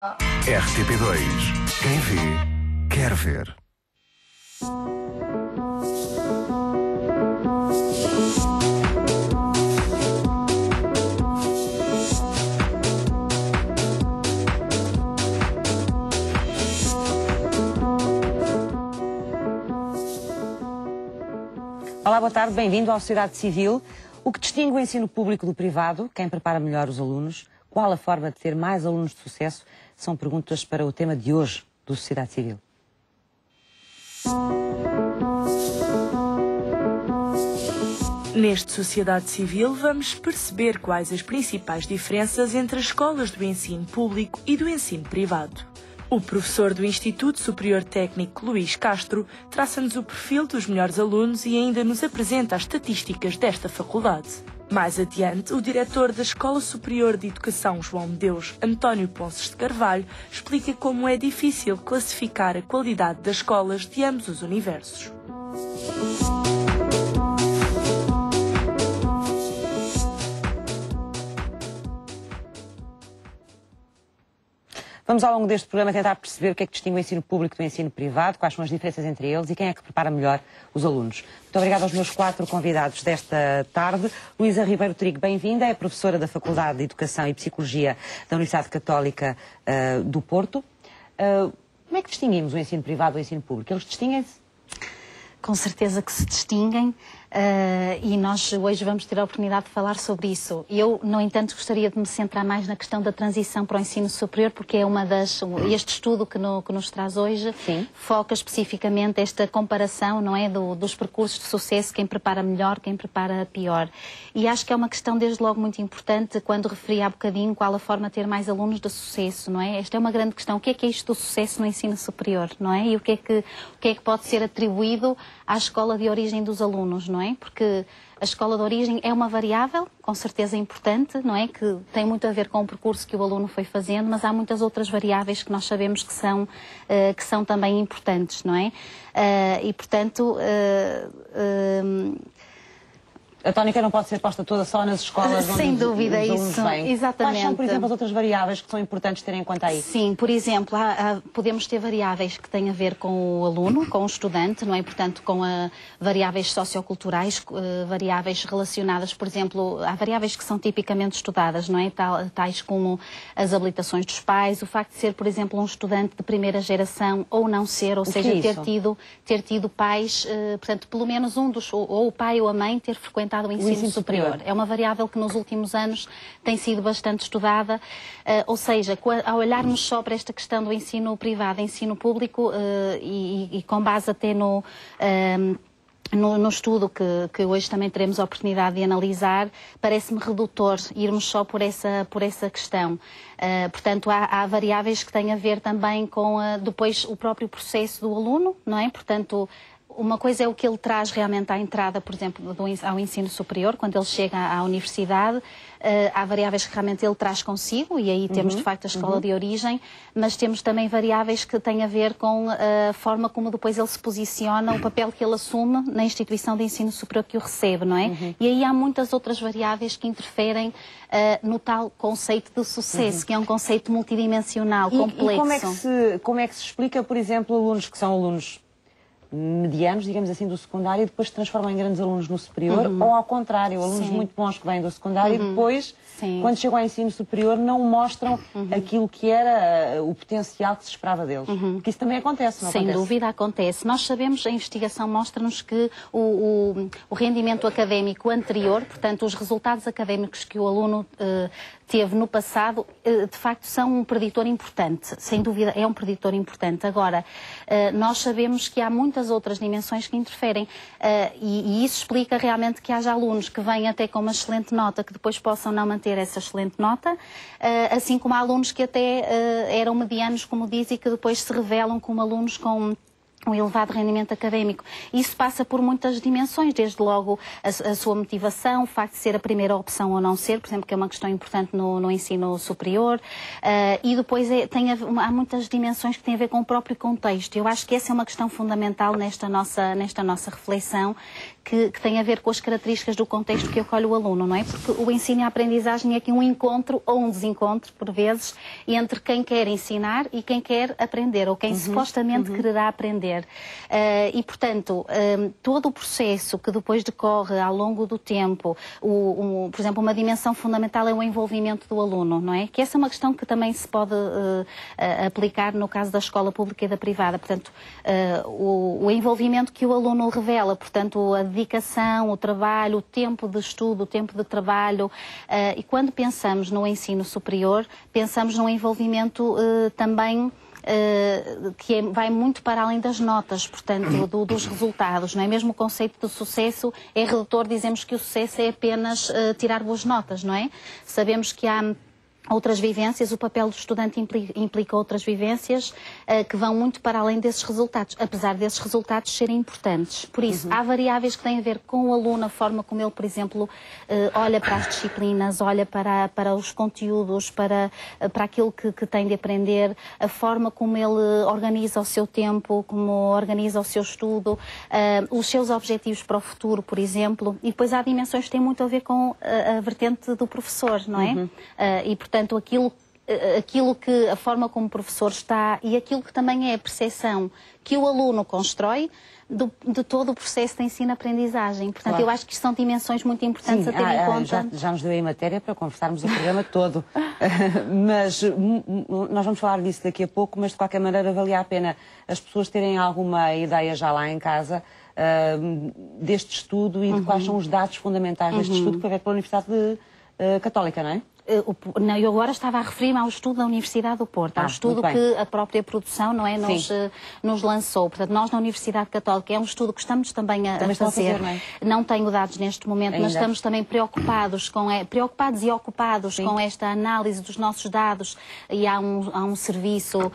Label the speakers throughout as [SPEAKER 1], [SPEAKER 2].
[SPEAKER 1] RTP2. Quem vê, quer ver.
[SPEAKER 2] Olá, boa tarde, bem-vindo à Sociedade Civil. O que distingue o ensino público do privado? Quem prepara melhor os alunos? Qual a forma de ter mais alunos de sucesso? São perguntas para o tema de hoje do Sociedade Civil.
[SPEAKER 3] Neste Sociedade Civil vamos perceber quais as principais diferenças entre as escolas do ensino público e do ensino privado. O professor do Instituto Superior Técnico, Luís Castro, traça-nos o perfil dos melhores alunos e ainda nos apresenta as estatísticas desta faculdade. Mais adiante, o diretor da Escola Superior de Educação, João Medeus, António Ponces de Carvalho, explica como é difícil classificar a qualidade das escolas de ambos os universos.
[SPEAKER 2] Vamos ao longo deste programa tentar perceber o que é que distingue o ensino público do ensino privado, quais são as diferenças entre eles e quem é que prepara melhor os alunos. Muito obrigada aos meus 4 convidados desta tarde. Luísa Ribeiro Trigo, bem-vinda, é professora da Faculdade de Educação e Psicologia da Universidade Católica do Porto. Como é que distinguimos o ensino privado do ensino público? Eles distinguem-se?
[SPEAKER 4] Com certeza que se distinguem e nós hoje vamos ter a oportunidade de falar sobre isso. Eu, no entanto, gostaria de me centrar mais na questão da transição para o ensino superior, porque é este estudo que nos traz hoje. Sim. Foca especificamente esta comparação, não é, dos percursos de sucesso, quem prepara melhor, quem prepara pior. E acho que é uma questão desde logo muito importante, quando referi há bocadinho qual a forma de ter mais alunos de sucesso, não é? Esta é uma grande questão. O que é isto do sucesso no ensino superior, não é? E o que é que pode ser atribuído à escola de origem dos alunos, não é? Porque a escola de origem é uma variável, com certeza importante, não é? Que tem muito a ver com o percurso que o aluno foi fazendo, mas há muitas outras variáveis que nós sabemos que são também importantes, não é? E, portanto...
[SPEAKER 2] A tónica não pode ser posta toda só nas escolas onde
[SPEAKER 4] sem dúvida,
[SPEAKER 2] os alunos vêm.
[SPEAKER 4] Exatamente.
[SPEAKER 2] Quais são, por exemplo, as outras variáveis que são importantes terem em conta aí?
[SPEAKER 4] Sim, por exemplo, podemos ter variáveis que têm a ver com o aluno, com o estudante, não é? Portanto, com variáveis socioculturais, variáveis relacionadas, por exemplo, há variáveis que são tipicamente estudadas, não é? Tais como as habilitações dos pais, o facto de ser, por exemplo, um estudante de primeira geração ou não ser, ou seja, ter tido pais, portanto, pelo menos ou o pai ou a mãe ter frequentado o ensino superior. É uma variável que nos últimos anos tem sido bastante estudada, ou seja, ao olharmos só para esta questão do ensino privado e ensino público e com base até no estudo que hoje também teremos a oportunidade de analisar, parece-me redutor irmos só por essa questão. Portanto, há variáveis que têm a ver também com depois o próprio processo do aluno, não é? Portanto, uma coisa é o que ele traz realmente à entrada, por exemplo, ao ensino superior, quando ele chega à universidade. Há variáveis que realmente ele traz consigo, e aí temos de facto a escola de origem, mas temos também variáveis que têm a ver com a forma como depois ele se posiciona, o papel que ele assume na instituição de ensino superior que o recebe, não é? E aí há muitas outras variáveis que interferem no tal conceito de sucesso, que é um conceito multidimensional, complexo.
[SPEAKER 2] E como é que se explica, por exemplo, alunos que são alunos medianos, digamos assim, do secundário e depois se transformam em grandes alunos no superior, ou ao contrário, alunos muito bons que vêm do secundário e depois, quando chegam ao ensino superior, não mostram aquilo que era o potencial que se esperava deles. Porque isso também acontece, não acontece?
[SPEAKER 4] Sem dúvida acontece. Nós sabemos, a investigação mostra-nos que o rendimento académico anterior, portanto, os resultados académicos que o aluno teve no passado, de facto são um preditor importante, sem dúvida é um preditor importante. Agora, nós sabemos que há muitas outras dimensões que interferem e isso explica realmente que haja alunos que vêm até com uma excelente nota, que depois possam não manter essa excelente nota, assim como há alunos que até eram medianos, como diz, e que depois se revelam como alunos com um elevado rendimento académico. Isso passa por muitas dimensões, desde logo a sua motivação, o facto de ser a primeira opção ou não ser, por exemplo, que é uma questão importante no ensino superior, e depois há muitas dimensões que têm a ver com o próprio contexto. Eu acho que essa é uma questão fundamental nesta nossa reflexão, que tem a ver com as características do contexto que acolhe o aluno, não é? Porque o ensino e a aprendizagem é aqui um encontro ou um desencontro, por vezes, entre quem quer ensinar e quem quer aprender, ou quem supostamente quererá aprender. E, portanto, todo o processo que depois decorre ao longo do tempo, por exemplo, uma dimensão fundamental é o envolvimento do aluno, não é? Que essa é uma questão que também se pode aplicar no caso da escola pública e da privada. Portanto, o envolvimento que o aluno revela, portanto, a dedicação, o trabalho, o tempo de estudo, o tempo de trabalho. E quando pensamos no ensino superior, pensamos num envolvimento também que vai muito para além das notas, portanto, dos resultados, não é? Mesmo o conceito de sucesso é redutor, dizemos que o sucesso é apenas tirar boas notas, não é? Sabemos que há outras vivências, o papel do estudante implica outras vivências que vão muito para além desses resultados, apesar desses resultados serem importantes. Por isso, há variáveis que têm a ver com o aluno, a forma como ele, por exemplo, olha para as disciplinas, olha para os conteúdos, para aquilo que tem de aprender, a forma como ele organiza o seu tempo, como organiza o seu estudo, os seus objetivos para o futuro, por exemplo. E depois há dimensões que têm muito a ver com a vertente do professor, não é? E, portanto, aquilo que a forma como o professor está e aquilo que também é a percepção que o aluno constrói de todo o processo de ensino-aprendizagem. Portanto, eu acho que são dimensões muito importantes a ter em conta.
[SPEAKER 2] Já nos deu aí matéria para conversarmos o programa todo. Mas nós vamos falar disso daqui a pouco, mas de qualquer maneira valia a pena as pessoas terem alguma ideia já lá em casa deste estudo e de quais são os dados fundamentais deste estudo que foi feito pela Universidade Católica, não é?
[SPEAKER 4] Eu agora estava a referir-me ao estudo da Universidade do Porto, ao estudo que a própria produção, não é, nos lançou. Portanto, nós na Universidade Católica é um estudo que estamos também a fazer. Não tenho dados neste momento, mas estamos também preocupados e ocupados com esta análise dos nossos dados e há um serviço,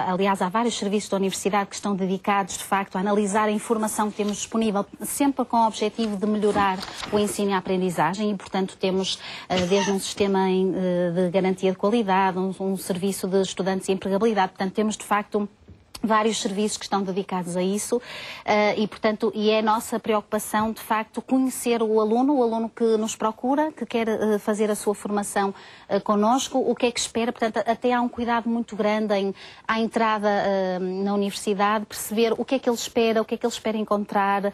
[SPEAKER 4] aliás, há vários serviços da Universidade que estão dedicados, de facto, a analisar a informação que temos disponível, sempre com o objetivo de melhorar o ensino e a aprendizagem e, portanto, temos desde um sistema de garantia de qualidade, um serviço de estudantes e empregabilidade. Portanto, temos, de facto, vários serviços que estão dedicados a isso e, portanto, é a nossa preocupação, de facto, conhecer o aluno que nos procura, que quer fazer a sua formação connosco, o que é que espera. Portanto, até há um cuidado muito grande à entrada na universidade, perceber o que é que ele espera encontrar,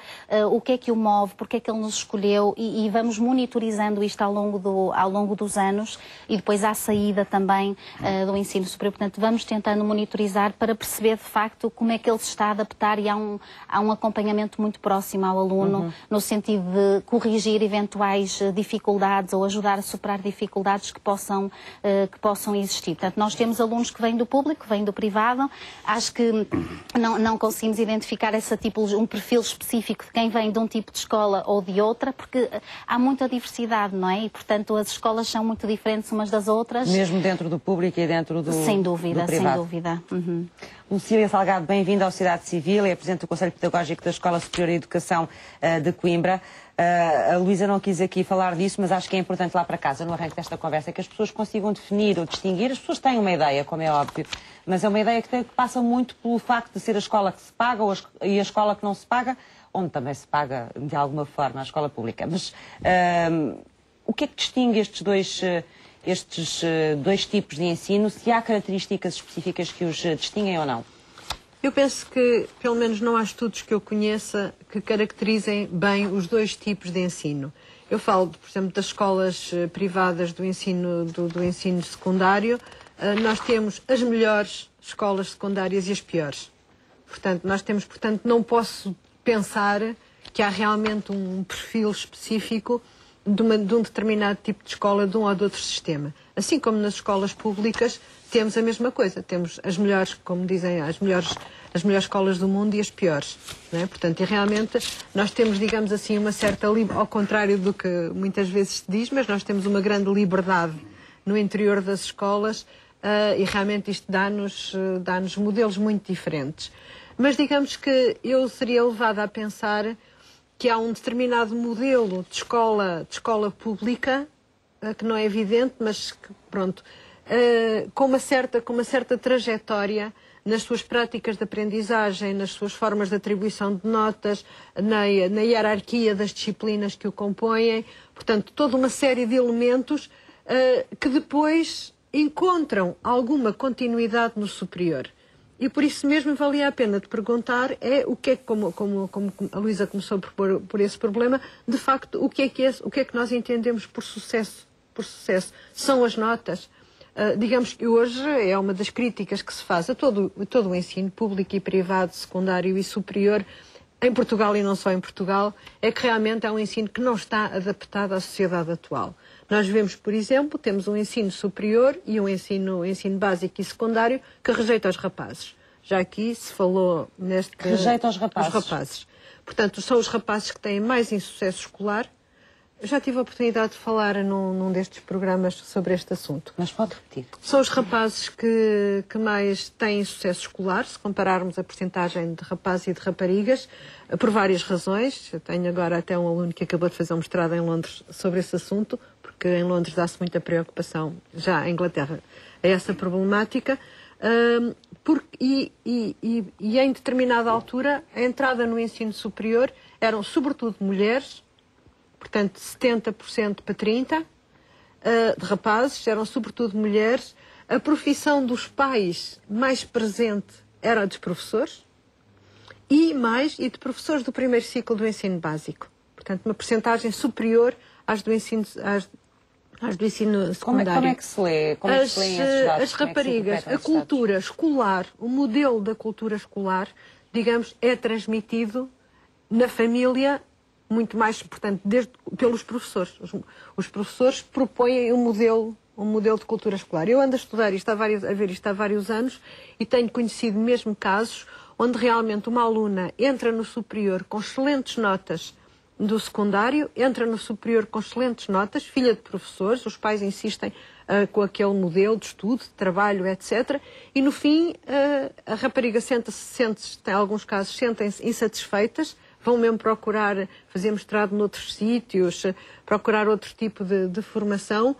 [SPEAKER 4] o que é que o move, porque é que ele nos escolheu e vamos monitorizando isto ao longo dos anos e depois à saída também do ensino superior. Portanto, vamos tentando monitorizar para perceber, de facto, como é que ele se está a adaptar e há um acompanhamento muito próximo ao aluno no sentido de corrigir eventuais dificuldades ou ajudar a superar dificuldades que possam existir. Portanto, nós temos alunos que vêm do público, que vêm do privado. Acho que não conseguimos identificar um perfil específico de quem vem de um tipo de escola ou de outra, porque há muita diversidade, não é? E, portanto, as escolas são muito diferentes umas das outras.
[SPEAKER 2] Mesmo dentro do público e dentro do privado.
[SPEAKER 4] Sem dúvida, sem dúvida.
[SPEAKER 2] Lucília Salgado, bem-vinda ao Sociedade Civil, é Presidente do Conselho Pedagógico da Escola Superior de Educação de Coimbra. A Luísa não quis aqui falar disso, mas acho que é importante lá para casa, no arranque desta conversa, que as pessoas consigam definir ou distinguir. As pessoas têm uma ideia, como é óbvio, mas é uma ideia que passa muito pelo facto de ser a escola que se paga e a escola que não se paga, onde também se paga de alguma forma a escola pública. Mas o que é que distingue estes dois tipos de ensino, se há características específicas que os distinguem ou não?
[SPEAKER 5] Eu penso que, pelo menos não há estudos que eu conheça que caracterizem bem os dois tipos de ensino. Eu falo, por exemplo, das escolas privadas do ensino secundário. Nós temos as melhores escolas secundárias e as piores. Portanto, não posso pensar que há realmente um perfil específico de um determinado tipo de escola, de um ou de outro sistema. Assim como nas escolas públicas temos a mesma coisa. Temos as melhores, como dizem, as melhores escolas do mundo e as piores. Não é? Portanto, e realmente nós temos, digamos assim, uma certa ao contrário do que muitas vezes se diz, mas nós temos uma grande liberdade no interior das escolas e realmente isto dá-nos modelos muito diferentes. Mas digamos que eu seria levada a pensar que há um determinado modelo de escola pública, que não é evidente, mas que, pronto, com uma certa trajetória nas suas práticas de aprendizagem, nas suas formas de atribuição de notas, na hierarquia das disciplinas que o compõem. Portanto, toda uma série de elementos que depois encontram alguma continuidade no superior. E por isso mesmo valia a pena te perguntar o que é que, como a Luísa começou por esse problema, de facto, o que é que nós entendemos por sucesso? São as notas. Digamos que hoje é uma das críticas que se faz a todo o ensino público e privado, secundário e superior, em Portugal e não só em Portugal, é que realmente é um ensino que não está adaptado à sociedade atual. Nós vemos, por exemplo, temos um ensino superior e um ensino básico e secundário que rejeita os rapazes. Já aqui se falou neste...
[SPEAKER 2] Rejeita os rapazes.
[SPEAKER 5] Os rapazes. Portanto, são os rapazes que têm mais insucesso escolar. Já tive a oportunidade de falar num destes programas sobre este assunto.
[SPEAKER 2] Mas pode repetir.
[SPEAKER 5] São os rapazes que mais têm sucesso escolar, se compararmos a percentagem de rapazes e de raparigas, por várias razões. Eu tenho agora até um aluno que acabou de fazer um mestrado em Londres sobre esse assunto, porque em Londres dá-se muita preocupação, já em Inglaterra, a essa problemática. E em determinada altura, a entrada no ensino superior eram sobretudo mulheres, portanto 70% para 30%, de rapazes, eram sobretudo mulheres. A profissão dos pais mais presente era a dos professores e de professores do primeiro ciclo do ensino básico. Portanto, uma percentagem superior às do ensino secundário.
[SPEAKER 2] Como é que se lê? Como é que se lêem esses dados?
[SPEAKER 5] As raparigas, a cultura escolar, o modelo da cultura escolar, digamos, é transmitido na família muito mais, portanto, pelos professores. Os professores propõem um modelo de cultura escolar. Eu ando a estudar isto, a ver isto há vários anos e tenho conhecido mesmo casos onde realmente uma aluna entra no superior com excelentes notas do secundário, entra no superior com excelentes notas, filha de professores, os pais insistem com aquele modelo de estudo, de trabalho, etc. E no fim a rapariga em alguns casos, sentem-se insatisfeitas, vão mesmo procurar fazer mestrado noutros sítios, procurar outro tipo de formação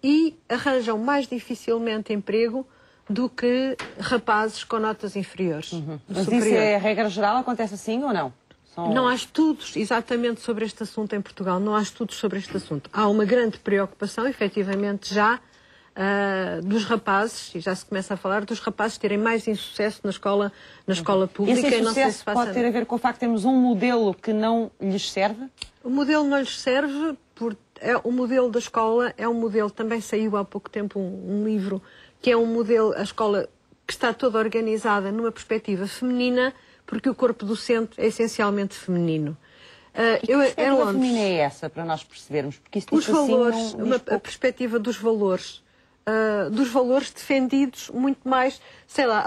[SPEAKER 5] e arranjam mais dificilmente emprego do que rapazes com notas inferiores.
[SPEAKER 2] Mas isso é a regra geral? Acontece assim ou não?
[SPEAKER 5] Não há estudos exatamente sobre este assunto em Portugal, não há estudos sobre este assunto. Há uma grande preocupação, efetivamente, já dos rapazes, e já se começa a falar, dos rapazes terem mais insucesso na escola pública.
[SPEAKER 2] Esse
[SPEAKER 5] insucesso
[SPEAKER 2] não sei se pode ter a ver com o facto de termos um modelo que não lhes serve?
[SPEAKER 5] O modelo não lhes serve, o modelo da escola é um modelo, também saiu há pouco tempo um livro, que é um modelo, a escola que está toda organizada numa perspectiva feminina, porque o corpo docente é essencialmente feminino.
[SPEAKER 2] Que perspectiva feminina é essa, para nós percebermos? Porque isso
[SPEAKER 5] os valores, a perspectiva dos valores defendidos muito mais, sei lá,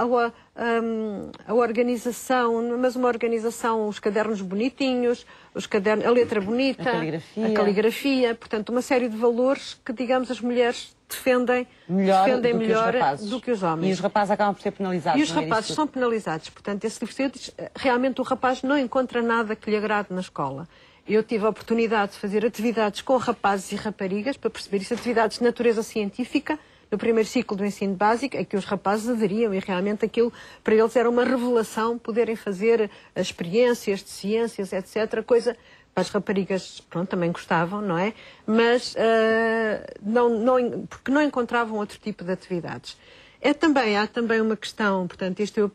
[SPEAKER 5] a organização, mas uma organização, os cadernos bonitinhos, a letra bonita, a caligrafia, portanto, uma série de valores que, digamos, as mulheres defendem melhor do que os homens.
[SPEAKER 2] E os rapazes acabam por ser penalizados.
[SPEAKER 5] E os rapazes são penalizados. Portanto, esse livro diz, realmente o rapaz não encontra nada que lhe agrade na escola. Eu tive a oportunidade de fazer atividades com rapazes e raparigas, para perceber isso, atividades de natureza científica, no primeiro ciclo do ensino básico, a que os rapazes aderiam e realmente aquilo para eles era uma revelação poderem fazer experiências de ciências, etc. Coisa para as raparigas, pronto, também gostavam, não é? Mas porque não encontravam outro tipo de atividades. Há também uma questão, portanto, isto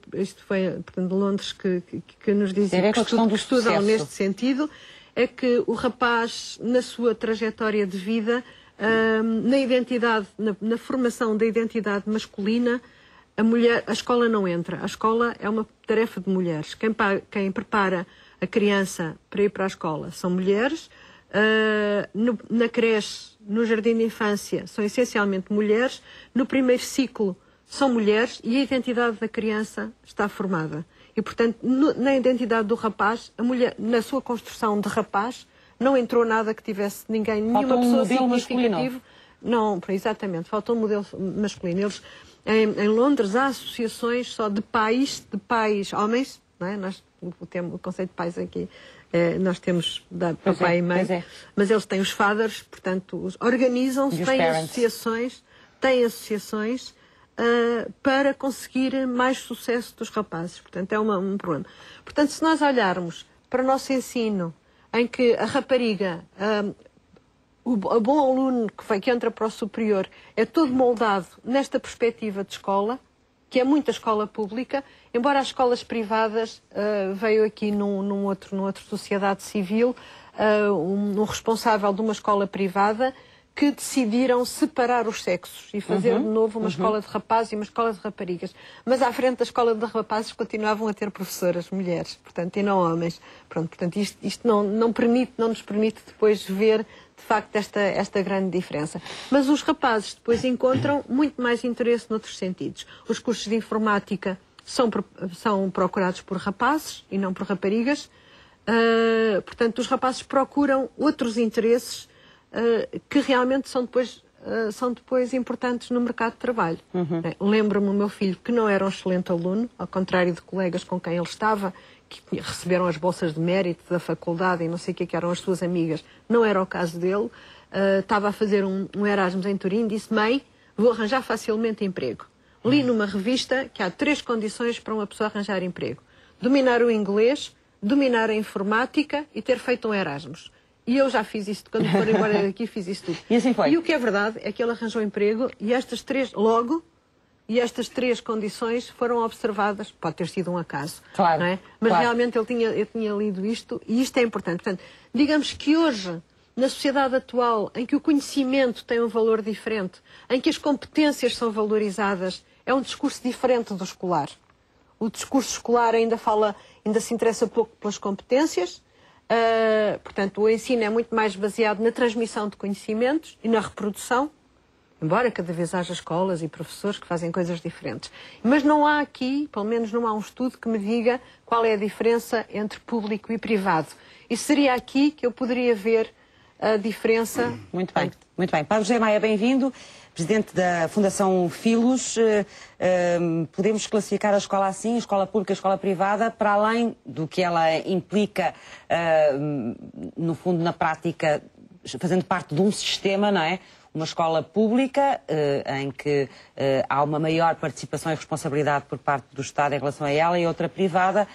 [SPEAKER 5] foi portanto, de Londres que nos dizem que estudam neste sentido, é que o rapaz, na sua trajetória de vida, na identidade, na formação da identidade masculina, a escola não entra. A escola é uma tarefa de mulheres. Quem prepara a criança para ir para a escola são mulheres. Na creche, no jardim de infância, são essencialmente mulheres. No primeiro ciclo, são mulheres e a identidade da criança está formada. E, portanto, na identidade do rapaz, a mulher, na sua construção de rapaz, não entrou nada que tivesse nenhuma pessoa significativa. Não, exatamente, falta um modelo masculino. Eles, em Londres há associações só de pais homens, não é? O conceito de pais aqui, nós temos papai e mãe, mas eles têm os fathers, portanto, organizam-se, têm associações têm associações para conseguir mais sucesso dos rapazes. Portanto, é um problema. Portanto, se nós olharmos para o nosso ensino, em que a rapariga, o bom aluno que entra para o superior, é todo moldado nesta perspectiva de escola, que é muita escola pública, embora as escolas privadas, veio aqui num outro sociedade civil, um responsável de uma escola privada que decidiram separar os sexos e fazer de novo uma escola de rapazes e uma escola de raparigas. Mas à frente da escola de rapazes continuavam a ter professoras mulheres, portanto, e não homens. Pronto, portanto, isto não nos permite depois ver, de facto, esta grande diferença. Mas os rapazes depois encontram muito mais interesse noutros sentidos. Os cursos de informática são procurados por rapazes e não por raparigas. Portanto, os rapazes procuram outros interesses que realmente são depois importantes no mercado de trabalho. Lembro-me o meu filho, que não era um excelente aluno, ao contrário de colegas com quem ele estava, que receberam as bolsas de mérito da faculdade e não sei o que eram as suas amigas. Não era o caso dele. Estava a fazer um Erasmus em Turim, disse: mãe, vou arranjar facilmente emprego. Li numa revista que há 3 condições para uma pessoa arranjar emprego: dominar o inglês, dominar a informática e ter feito um Erasmus. E eu já fiz isto, quando for embora daqui, fiz isso tudo.
[SPEAKER 2] E assim foi.
[SPEAKER 5] E o que é verdade é que ele arranjou emprego e estas 3 condições foram observadas. Pode ter sido um acaso,
[SPEAKER 2] claro,
[SPEAKER 5] não é? Mas
[SPEAKER 2] claro.
[SPEAKER 5] realmente eu tinha lido isto e isto é importante. Portanto, digamos que hoje, na sociedade atual, em que o conhecimento tem um valor diferente, em que as competências são valorizadas, é um discurso diferente do escolar. O discurso escolar ainda se interessa pouco pelas competências. Portanto, o ensino é muito mais baseado na transmissão de conhecimentos e na reprodução, embora cada vez haja escolas e professores que fazem coisas diferentes. Mas não há aqui, pelo menos não há um estudo que me diga qual é a diferença entre público e privado. E seria aqui que eu poderia ver a diferença.
[SPEAKER 2] Muito bem, muito bem. Padre José Maia, bem-vindo. Presidente da Fundação Filos, podemos classificar a escola assim, a escola pública e a escola privada, para além do que ela implica, no fundo, na prática, fazendo parte de um sistema, não é? Uma escola pública em que há uma maior participação e responsabilidade por parte do Estado em relação a ela, e outra privada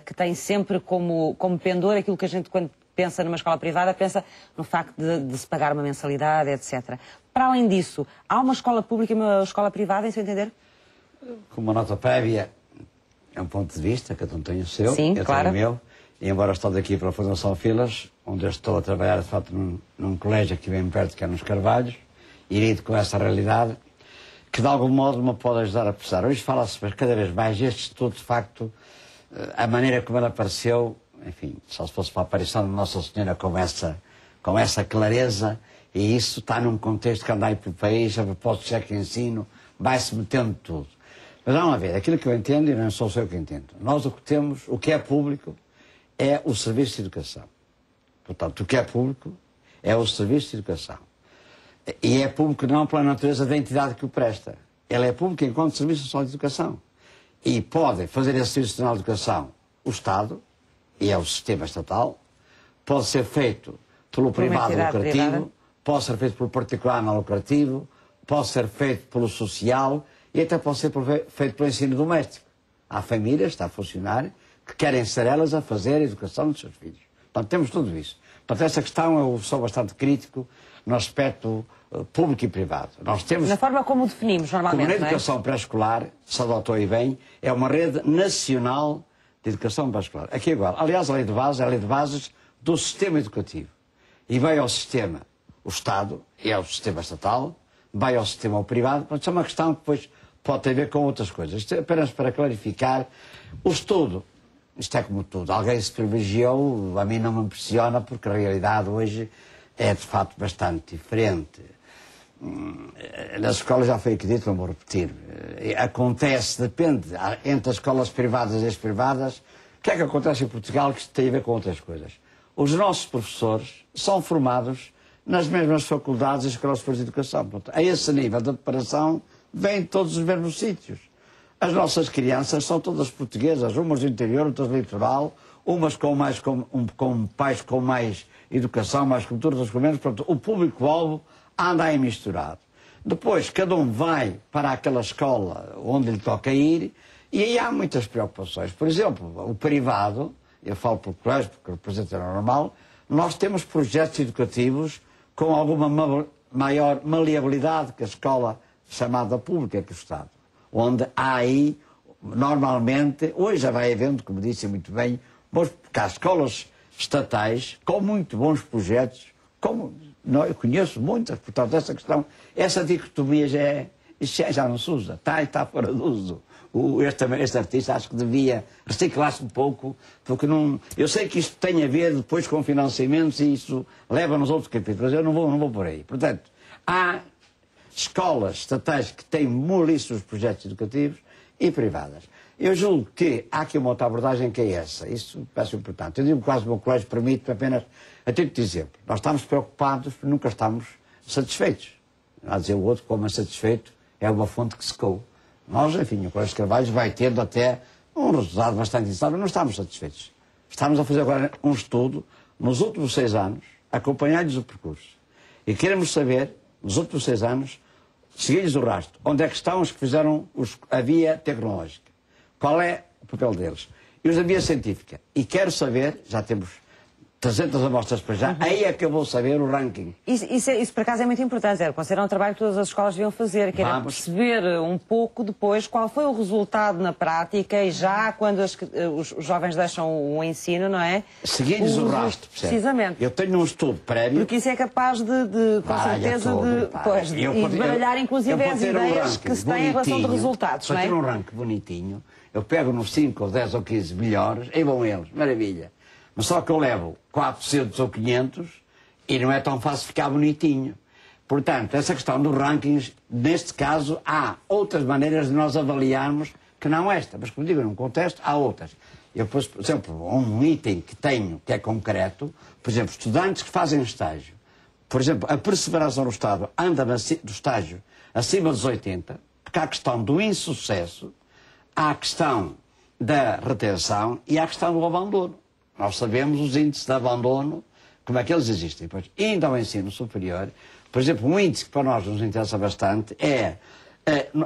[SPEAKER 2] que tem sempre como pendor aquilo que a gente, quando pensa numa escola privada, pensa no facto de se pagar uma mensalidade, etc. Para além disso, há uma escola pública e uma escola privada, em seu entender?
[SPEAKER 6] Como uma nota prévia, é um ponto de vista, cada um tem o seu,
[SPEAKER 2] sim,
[SPEAKER 6] eu
[SPEAKER 2] claro.
[SPEAKER 6] tenho o meu, e embora estou daqui para a Fundação Filas, onde eu estou a trabalhar, de facto, num colégio aqui bem perto, que é nos Carvalhos, e lido com essa realidade, que de algum modo me pode ajudar a pensar. Hoje fala-se cada vez mais este estudo, de facto, a maneira como ele apareceu, enfim, só se fosse para a aparição de Nossa Senhora com essa clareza, e isso está num contexto que anda aí pelo país, a propósito de cheque de ensino, vai-se metendo tudo. Mas vamos lá ver, aquilo que eu entendo, e não sou só eu que entendo, nós o que temos, o que é público, é o serviço de educação. Portanto, o que é público é o serviço de educação. E é público não pela natureza da entidade que o presta. Ele é público enquanto Serviço Nacional de Educação. E pode fazer esse Serviço Nacional de Educação o Estado, e é o sistema estatal, pode ser feito pelo privado lucrativo, pode ser feito pelo particular não lucrativo, pode ser feito pelo social e até pode ser feito pelo ensino doméstico. Há famílias, está a funcionar, que querem ser elas a fazer a educação dos seus filhos. Portanto, temos tudo isso. Portanto, essa questão eu sou bastante crítico no aspecto público e privado. Nós temos,
[SPEAKER 2] na forma como o definimos normalmente,
[SPEAKER 6] como na educação pré-escolar, se adotou e bem, é uma rede nacional de educação pré-escolar. Aqui é igual. Aliás, a lei de base é a lei de bases do sistema educativo. E vai ao sistema o Estado, e é o sistema estatal, vai ao sistema o privado. Portanto, isso é uma questão que depois pode ter a ver com outras coisas. Isto é apenas para clarificar o estudo. Isto é como tudo. Alguém se privilegiou, a mim não me impressiona, porque a realidade hoje é de facto bastante diferente. Nas escolas já foi aqui dito, não vou repetir. Acontece, depende, entre as escolas privadas e as privadas, o que é que acontece em Portugal que isto tem a ver com outras coisas? Os nossos professores são formados nas mesmas faculdades e escolas superiores de educação. Portanto, a esse nível de preparação vêm todos os mesmos sítios. As nossas crianças são todas portuguesas, umas do interior, outras do litoral, umas com pais com mais educação, mais cultura, outras com menos. Portanto, o público-alvo anda aí misturado. Depois, cada um vai para aquela escola onde lhe toca ir, e aí há muitas preocupações. Por exemplo, o privado, eu falo por colégio, porque representa o normal, nós temos projetos educativos com alguma maior maleabilidade que a escola chamada pública que o Estado, onde há aí, normalmente, hoje já vai havendo, como disse muito bem, porque há escolas estatais com muito bons projetos, como eu conheço muitas, portanto, essa questão, essa dicotomia já não se usa, está fora de uso. Este artista acho que devia reciclar-se um pouco, porque não. Eu sei que isto tem a ver depois com financiamentos e isso leva nos outros capítulos, eu não vou por aí. Portanto, há escolas estatais que têm molíssimos projetos educativos e privadas. Eu julgo que há aqui uma outra abordagem que é essa, isso parece importante. Eu digo quase o meu colégio permite apenas, a título de exemplo, nós estamos preocupados porque nunca estamos satisfeitos. A dizer o outro, como é satisfeito, é uma fonte que secou. Nós, enfim, o Colégio de Carvalhos vai tendo até um resultado bastante instável, não estamos satisfeitos. Estamos a fazer agora um estudo, nos últimos 6 anos, acompanhar-lhes o percurso. E queremos saber, nos últimos 6 anos, seguir-lhes o rastro, onde é que estão os que fizeram a via tecnológica. Qual é o papel deles? E os da via científica. E quero saber, já temos 300 amostras para já, aí é que eu vou saber o ranking.
[SPEAKER 2] Isso por acaso é muito importante, considerar um trabalho que todas as escolas deviam fazer, que era perceber um pouco depois qual foi o resultado na prática e já quando os jovens deixam o ensino, não é?
[SPEAKER 6] Seguir-lhes o rastro, percebe?
[SPEAKER 2] Precisamente.
[SPEAKER 6] Eu tenho um estudo prévio.
[SPEAKER 2] Porque isso é capaz com certeza, de baralhar inclusive as ideias que se têm em relação de resultados, não é?
[SPEAKER 6] Para ter um ranking bonitinho, eu pego nos 5 ou 10 ou 15 melhores, aí vão eles, maravilha. Mas só que eu levo 400 ou 500 e não é tão fácil ficar bonitinho. Portanto, essa questão dos rankings, neste caso, há outras maneiras de nós avaliarmos que não esta. Mas, como digo, num contexto, há outras. Eu, por exemplo, um item que tenho, que é concreto, por exemplo, estudantes que fazem estágio. Por exemplo, a perseveração do Estado anda do estágio acima dos 80, porque há a questão do insucesso, há a questão da retenção e há a questão do abandono. Nós sabemos os índices de abandono, como é que eles existem. Pois, indo ao ensino superior, por exemplo, um índice que para nós nos interessa bastante é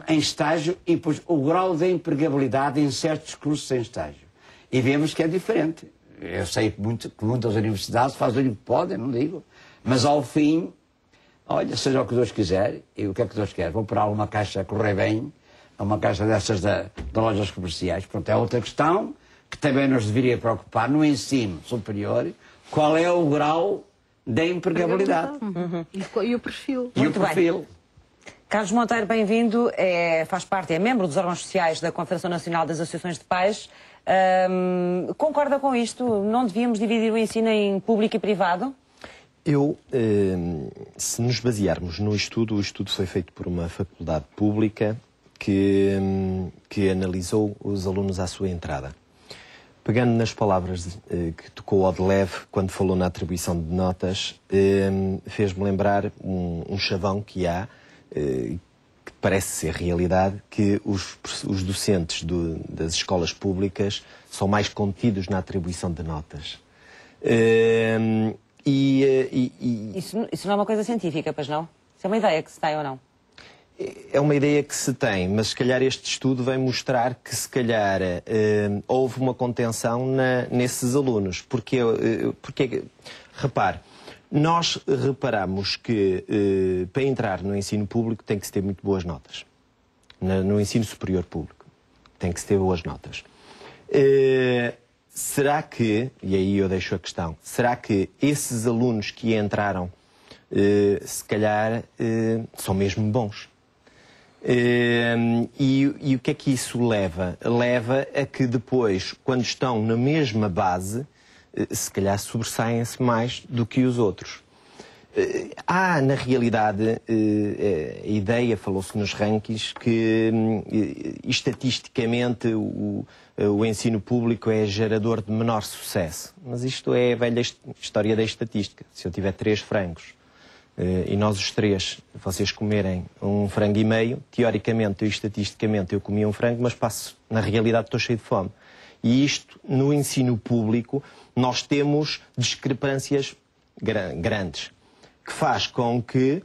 [SPEAKER 6] em estágio e depois o grau de empregabilidade em certos cursos em estágio. E vemos que é diferente. Eu sei que muitas universidades fazem o que podem, não digo, mas ao fim, olha, seja o que Deus quiser, e o que é que Deus quer? Vou para uma caixa a correr bem, uma caixa dessas de lojas comerciais. Pronto, é outra questão que também nos deveria preocupar no ensino superior, qual é o grau da empregabilidade.
[SPEAKER 5] E o perfil.
[SPEAKER 6] E o perfil.
[SPEAKER 2] Bem. Carlos Monteiro, bem-vindo, faz parte, é membro dos órgãos sociais da Confederação Nacional das Associações de Pais. Concorda com isto? Não devíamos dividir o ensino em público e privado?
[SPEAKER 7] Se nos basearmos no estudo, o estudo foi feito por uma faculdade pública que analisou os alunos à sua entrada. Pegando nas palavras que tocou ao de leve quando falou na atribuição de notas, fez-me lembrar um chavão que há, que parece ser realidade, que os docentes das escolas públicas são mais contidos na atribuição de notas.
[SPEAKER 2] Isso não é uma coisa científica, pois não? Isso é uma ideia que se tem ou não?
[SPEAKER 7] É uma ideia que se tem, mas se calhar este estudo vem mostrar que se calhar houve uma contenção nesses alunos. Porque repare, nós reparamos que para entrar no ensino público tem que se ter muito boas notas. No ensino superior público tem que se ter boas notas. Será que, e aí eu deixo a questão, será que esses alunos que entraram se calhar são mesmo bons? E o que é que isso leva? Leva a que depois, quando estão na mesma base, se calhar sobressaem-se mais do que os outros. Há, na realidade, a ideia, falou-se nos rankings, que estatisticamente o ensino público é gerador de menor sucesso. Mas isto é a velha história da estatística. Se eu tiver 3 frangos e nós os 3, vocês comerem um frango e meio, teoricamente, estatisticamente, eu comi um frango, mas na realidade estou cheio de fome. E isto, no ensino público, nós temos discrepâncias grandes, que faz com que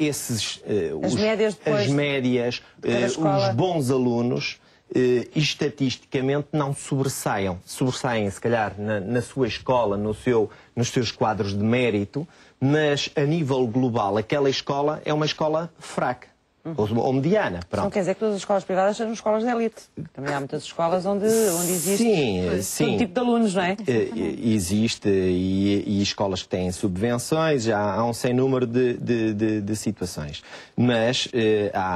[SPEAKER 7] as médias, os bons alunos, estatisticamente não sobressaiam. Sobressaem, se calhar, na sua escola, nos seus quadros de mérito, mas a nível global, aquela escola é uma escola fraca. Ou mediana. Pronto.
[SPEAKER 2] Não quer dizer que todas as escolas privadas sejam escolas de elite. Também há muitas escolas onde existe todo tipo de alunos, não é?
[SPEAKER 7] Existe, e escolas que têm subvenções, já há um sem número de situações. Mas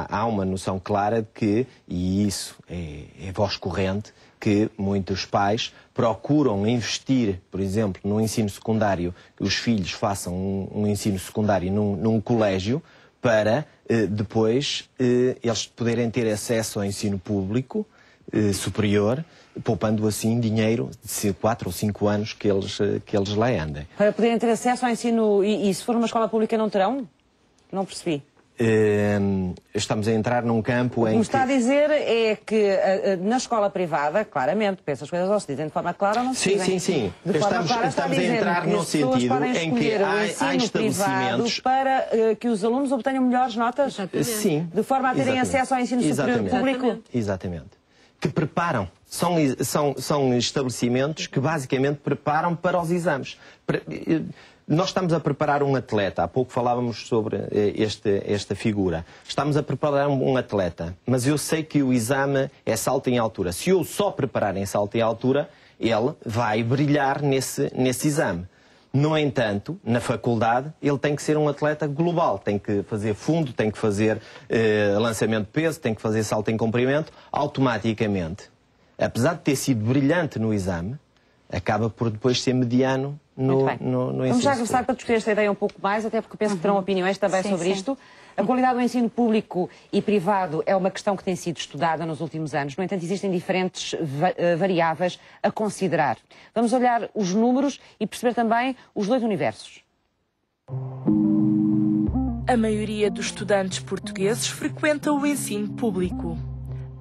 [SPEAKER 7] há uma noção clara de que, e isso é voz corrente, que muitos pais procuram investir, por exemplo, no ensino secundário, que os filhos façam um ensino secundário num colégio, para depois eles poderem ter acesso ao ensino público superior, poupando assim dinheiro de 4 ou 5 anos que eles lá andem.
[SPEAKER 2] Para poderem ter acesso ao ensino, e se for uma escola pública não terão? Não percebi.
[SPEAKER 7] Estamos a entrar num campo em que...
[SPEAKER 2] O que me está a dizer é que na escola privada, claramente, porque essas coisas ou se dizem de forma clara ou não se dizem.
[SPEAKER 7] Sim. Estamos a entrar num sentido em que há estabelecimentos...
[SPEAKER 2] para que os alunos obtenham melhores notas?
[SPEAKER 7] Sim.
[SPEAKER 2] De forma a terem acesso ao ensino superior público?
[SPEAKER 7] Exatamente. Que preparam. São estabelecimentos que basicamente preparam para os exames. Nós estamos a preparar um atleta, há pouco falávamos sobre esta figura. Estamos a preparar um atleta, mas eu sei que o exame é salto em altura. Se eu só preparar em salto em altura, ele vai brilhar nesse exame. No entanto, na faculdade, ele tem que ser um atleta global. Tem que fazer fundo, tem que fazer lançamento de peso, tem que fazer salto em comprimento. Automaticamente, apesar de ter sido brilhante no exame, acaba por depois ser mediano no ensino.
[SPEAKER 2] Vamos já começar para discutir esta ideia um pouco mais, até porque penso que terão opiniões também sobre isto. A qualidade do ensino público e privado é uma questão que tem sido estudada nos últimos anos. No entanto, existem diferentes variáveis a considerar. Vamos olhar os números e perceber também os dois universos.
[SPEAKER 3] A maioria dos estudantes portugueses frequenta o ensino público.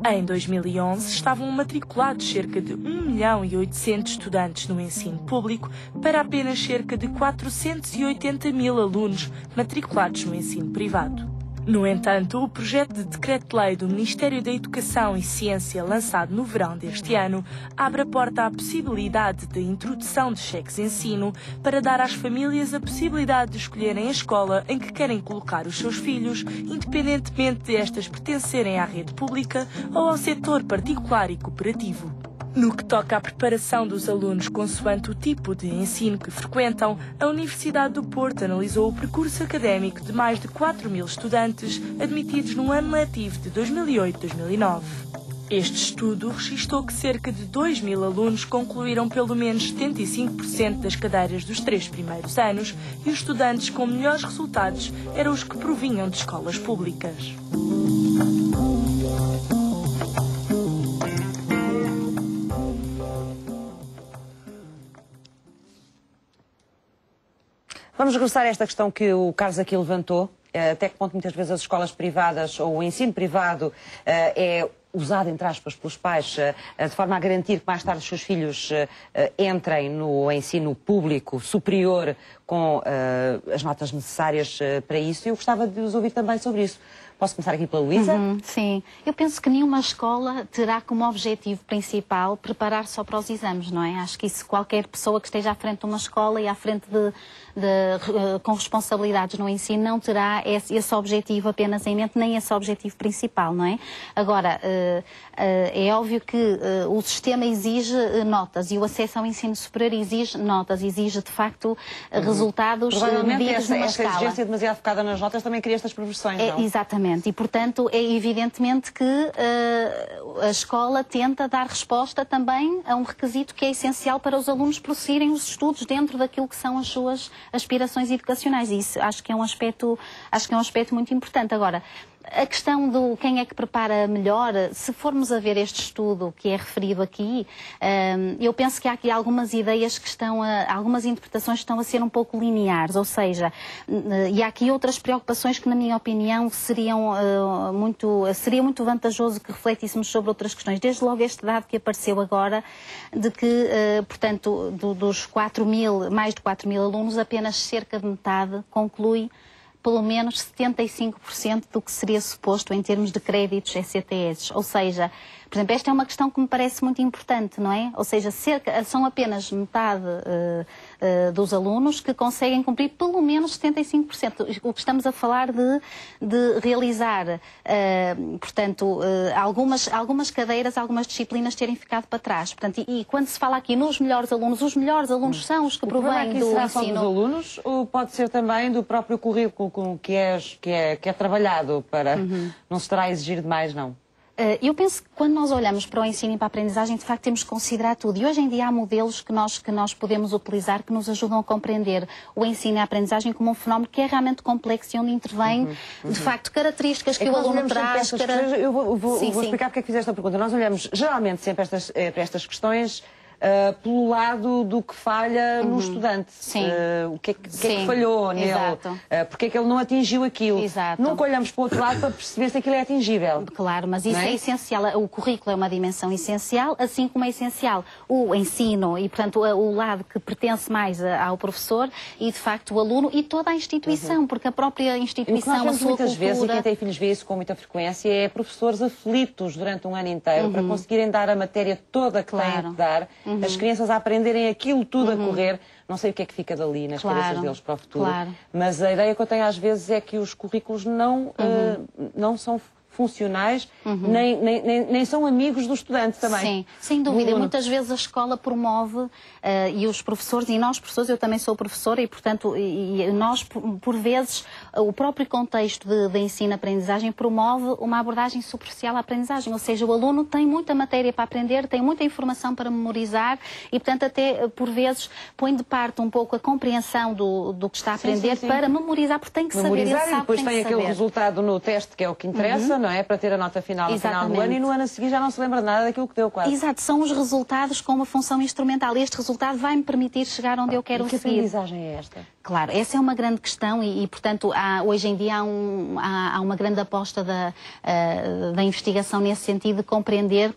[SPEAKER 3] Em 2011, estavam matriculados cerca de 1.800.000 estudantes no ensino público para apenas cerca de 480.000 alunos matriculados no ensino privado. No entanto, o projeto de decreto-lei do Ministério da Educação e Ciência, lançado no verão deste ano, abre a porta à possibilidade de introdução de cheques de ensino para dar às famílias a possibilidade de escolherem a escola em que querem colocar os seus filhos, independentemente de estas pertencerem à rede pública ou ao setor particular e cooperativo. No que toca à preparação dos alunos consoante o tipo de ensino que frequentam, a Universidade do Porto analisou o percurso académico de mais de 4.000 estudantes admitidos no ano letivo de 2008-2009. Este estudo registou que cerca de 2.000 alunos concluíram pelo menos 75% das cadeiras dos 3 primeiros anos e os estudantes com melhores resultados eram os que provinham de escolas públicas.
[SPEAKER 2] Vamos regressar a esta questão que o Carlos aqui levantou. Até que ponto muitas vezes as escolas privadas ou o ensino privado é usado, entre aspas, pelos pais de forma a garantir que mais tarde os seus filhos entrem no ensino público superior com as notas necessárias para isso. Eu gostava de os ouvir também sobre isso. Posso começar aqui pela Luísa?
[SPEAKER 4] Sim. Eu penso que nenhuma escola terá como objetivo principal preparar só para os exames, não é? Acho que isso qualquer pessoa que esteja à frente de uma escola e à frente com responsabilidades no ensino não terá esse objetivo apenas em mente, nem esse objetivo principal, não é? Agora, é óbvio que o sistema exige notas e o acesso ao ensino superior exige notas, exige de facto resultados medidos numa escala.
[SPEAKER 2] Essa exigência demasiado focada nas notas também cria estas progressões, não?
[SPEAKER 4] Exatamente. E, portanto, é evidentemente que a escola tenta dar resposta também a um requisito que é essencial para os alunos prosseguirem os estudos dentro daquilo que são as suas aspirações educacionais. E isso acho que é um aspecto muito importante. Agora, a questão do quem é que prepara melhor, se formos a ver este estudo que é referido aqui, eu penso que há aqui algumas ideias que algumas interpretações que estão a ser um pouco lineares, ou seja, e há aqui outras preocupações que, na minha opinião, seria muito vantajoso que refletíssemos sobre outras questões. Desde logo este dado que apareceu agora, de que, portanto, dos mais de 4.000 alunos, apenas cerca de metade conclui pelo menos 75% do que seria suposto em termos de créditos ECTS. Ou seja, por exemplo, esta é uma questão que me parece muito importante, não é? Ou seja, são apenas metade dos alunos que conseguem cumprir pelo menos 75%. O que estamos a falar de realizar, portanto, algumas cadeiras, algumas disciplinas terem ficado para trás. Portanto, e quando se fala aqui nos melhores alunos, os melhores alunos são os que provêm do
[SPEAKER 2] será
[SPEAKER 4] ensino.
[SPEAKER 2] só dos alunos ou pode ser também do próprio currículo que é trabalhado para... Não se estará a exigir demais, não?
[SPEAKER 4] Eu penso que quando nós olhamos para o ensino e para a aprendizagem, de facto temos que considerar tudo. E hoje em dia há modelos que nós podemos utilizar que nos ajudam a compreender o ensino e a aprendizagem como um fenómeno que é realmente complexo e onde intervém, de facto, características que o aluno traz.
[SPEAKER 2] Eu vou explicar porque é que fiz esta pergunta. Nós olhamos geralmente sempre para estas questões pelo lado do que falha no estudante. O que é que falhou nele? Porque é que ele não atingiu aquilo? Nunca olhamos para o outro lado para perceber se aquilo é atingível.
[SPEAKER 4] Claro, mas isso é essencial. O currículo é uma dimensão essencial, assim como é essencial o ensino e, portanto, o lado que pertence mais ao professor e, de facto, o aluno e toda a instituição, porque a própria instituição, a sua
[SPEAKER 2] muitas
[SPEAKER 4] cultura...
[SPEAKER 2] vezes, e quem tem filhos vê isso com muita frequência, é professores aflitos durante um ano inteiro para conseguirem dar a matéria toda que têm que dar, as crianças a aprenderem aquilo tudo a correr. Não sei o que é que fica dali nas cabeças deles para o futuro, mas a ideia que eu tenho às vezes é que os currículos não são funcionais, nem são amigos do estudante também.
[SPEAKER 4] Sim, sem dúvida. Muitas vezes a escola promove, e os professores, e nós professores, eu também sou professora, e portanto, nós por vezes, o próprio contexto de ensino-aprendizagem promove uma abordagem superficial à aprendizagem, ou seja, o aluno tem muita matéria para aprender, tem muita informação para memorizar e, portanto, até por vezes põe de parte um pouco a compreensão do que está a aprender para memorizar, porque tem que saber, ele sabe,
[SPEAKER 2] e depois tem aquele resultado no teste que é o que interessa, não é? Para ter a nota final no final do ano e no ano a seguir já não se lembra de nada daquilo que deu quase.
[SPEAKER 4] Exato, são os resultados com uma função instrumental. Este resultado vai-me permitir chegar onde eu quero seguir.
[SPEAKER 2] Que aprendizagem é esta?
[SPEAKER 4] Claro, essa é uma grande questão e portanto, hoje em dia há uma grande aposta da investigação nesse sentido de compreender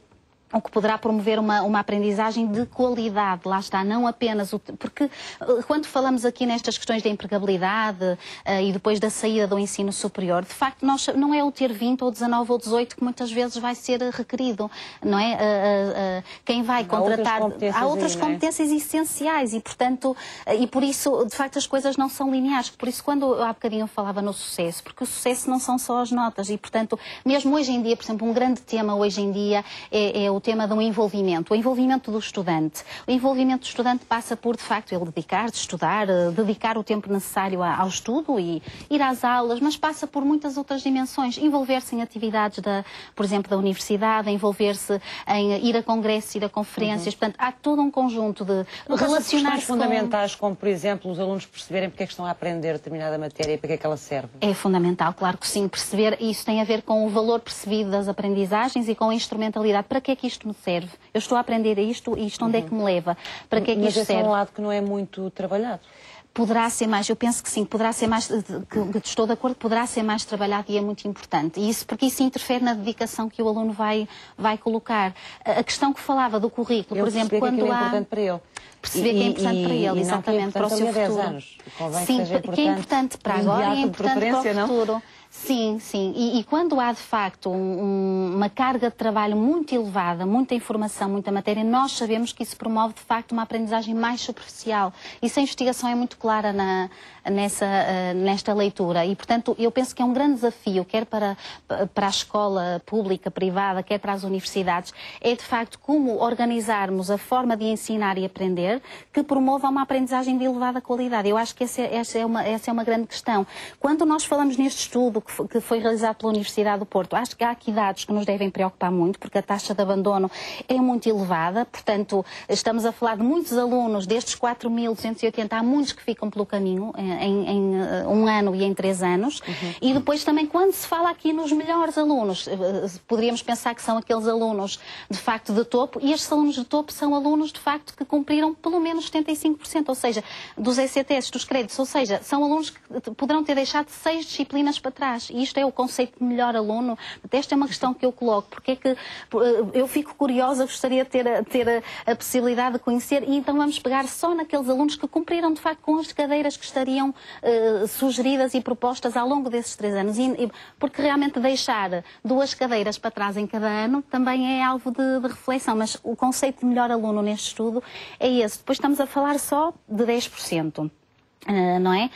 [SPEAKER 4] o que poderá promover uma aprendizagem de qualidade, lá está, não apenas porque quando falamos aqui nestas questões da empregabilidade e depois da saída do ensino superior, de facto não é o ter 20 ou 19 ou 18 que muitas vezes vai ser requerido, não é? Quem vai contratar... Há outras competências essenciais e, portanto, e por isso, de facto, as coisas não são lineares. Por isso, quando eu há bocadinho falava no sucesso, porque o sucesso não são só as notas e, portanto, mesmo hoje em dia, por exemplo, um grande tema hoje em dia é o tema do envolvimento, o envolvimento do estudante. O envolvimento do estudante passa por, de facto, ele dedicar-se, estudar, dedicar o tempo necessário ao estudo e ir às aulas, mas passa por muitas outras dimensões. Envolver-se em atividades, por exemplo, da universidade, envolver-se em ir a congressos, ir a conferências. Portanto, há todo um conjunto de relacionar-se com...
[SPEAKER 2] fundamentais, como, por exemplo, os alunos perceberem porque é que estão a aprender determinada matéria e para que é que ela serve.
[SPEAKER 4] É fundamental, claro que sim, perceber. Isso tem a ver com o valor percebido das aprendizagens e com a instrumentalidade. Para que é que isto me serve? Eu estou a aprender isto e isto onde é que me leva? Para que é que isto serve?
[SPEAKER 2] Mas esse é um lado que não é muito trabalhado.
[SPEAKER 4] Poderá ser mais, eu penso que sim, poderá ser mais, que estou de acordo, poderá ser mais trabalhado e é muito importante. E isso, porque isso interfere na dedicação que o aluno vai colocar. A questão que falava do currículo, por exemplo, quando
[SPEAKER 2] é importante para ele.
[SPEAKER 4] Perceber que é importante para ele, exatamente, para o seu futuro. Sim, que é importante para agora e é importante para o futuro. Sim, sim. E quando há, de facto, uma carga de trabalho muito elevada, muita informação, muita matéria, nós sabemos que isso promove, de facto, uma aprendizagem mais superficial. Isso a investigação é muito clara nesta leitura. E, portanto, eu penso que é um grande desafio, quer para a escola pública, privada, quer para as universidades, é, de facto, como organizarmos a forma de ensinar e aprender que promova uma aprendizagem de elevada qualidade. Eu acho que essa é uma grande questão. Quando nós falamos neste estudo que foi realizado pela Universidade do Porto, acho que há aqui dados que nos devem preocupar muito, porque a taxa de abandono é muito elevada, portanto, estamos a falar de muitos alunos, destes 4.280, há muitos que ficam pelo caminho em um ano e em 3 anos, e depois também quando se fala aqui nos melhores alunos, poderíamos pensar que são aqueles alunos, de facto, de topo, e estes alunos de topo são alunos, de facto, que cumpriram pelo menos 75%, ou seja, dos ECTS, dos créditos, ou seja, são alunos que poderão ter deixado 6 disciplinas para trás. atrás. E isto é o conceito de melhor aluno. Esta é uma questão que eu coloco, porque é que eu fico curiosa, gostaria de ter a possibilidade de conhecer, e então vamos pegar só naqueles alunos que cumpriram, de facto, com as cadeiras que estariam sugeridas e propostas ao longo desses 3 anos. Porque realmente deixar 2 cadeiras para trás em cada ano também é alvo de reflexão, mas o conceito de melhor aluno neste estudo é esse. Depois estamos a falar só de 10%. Não é?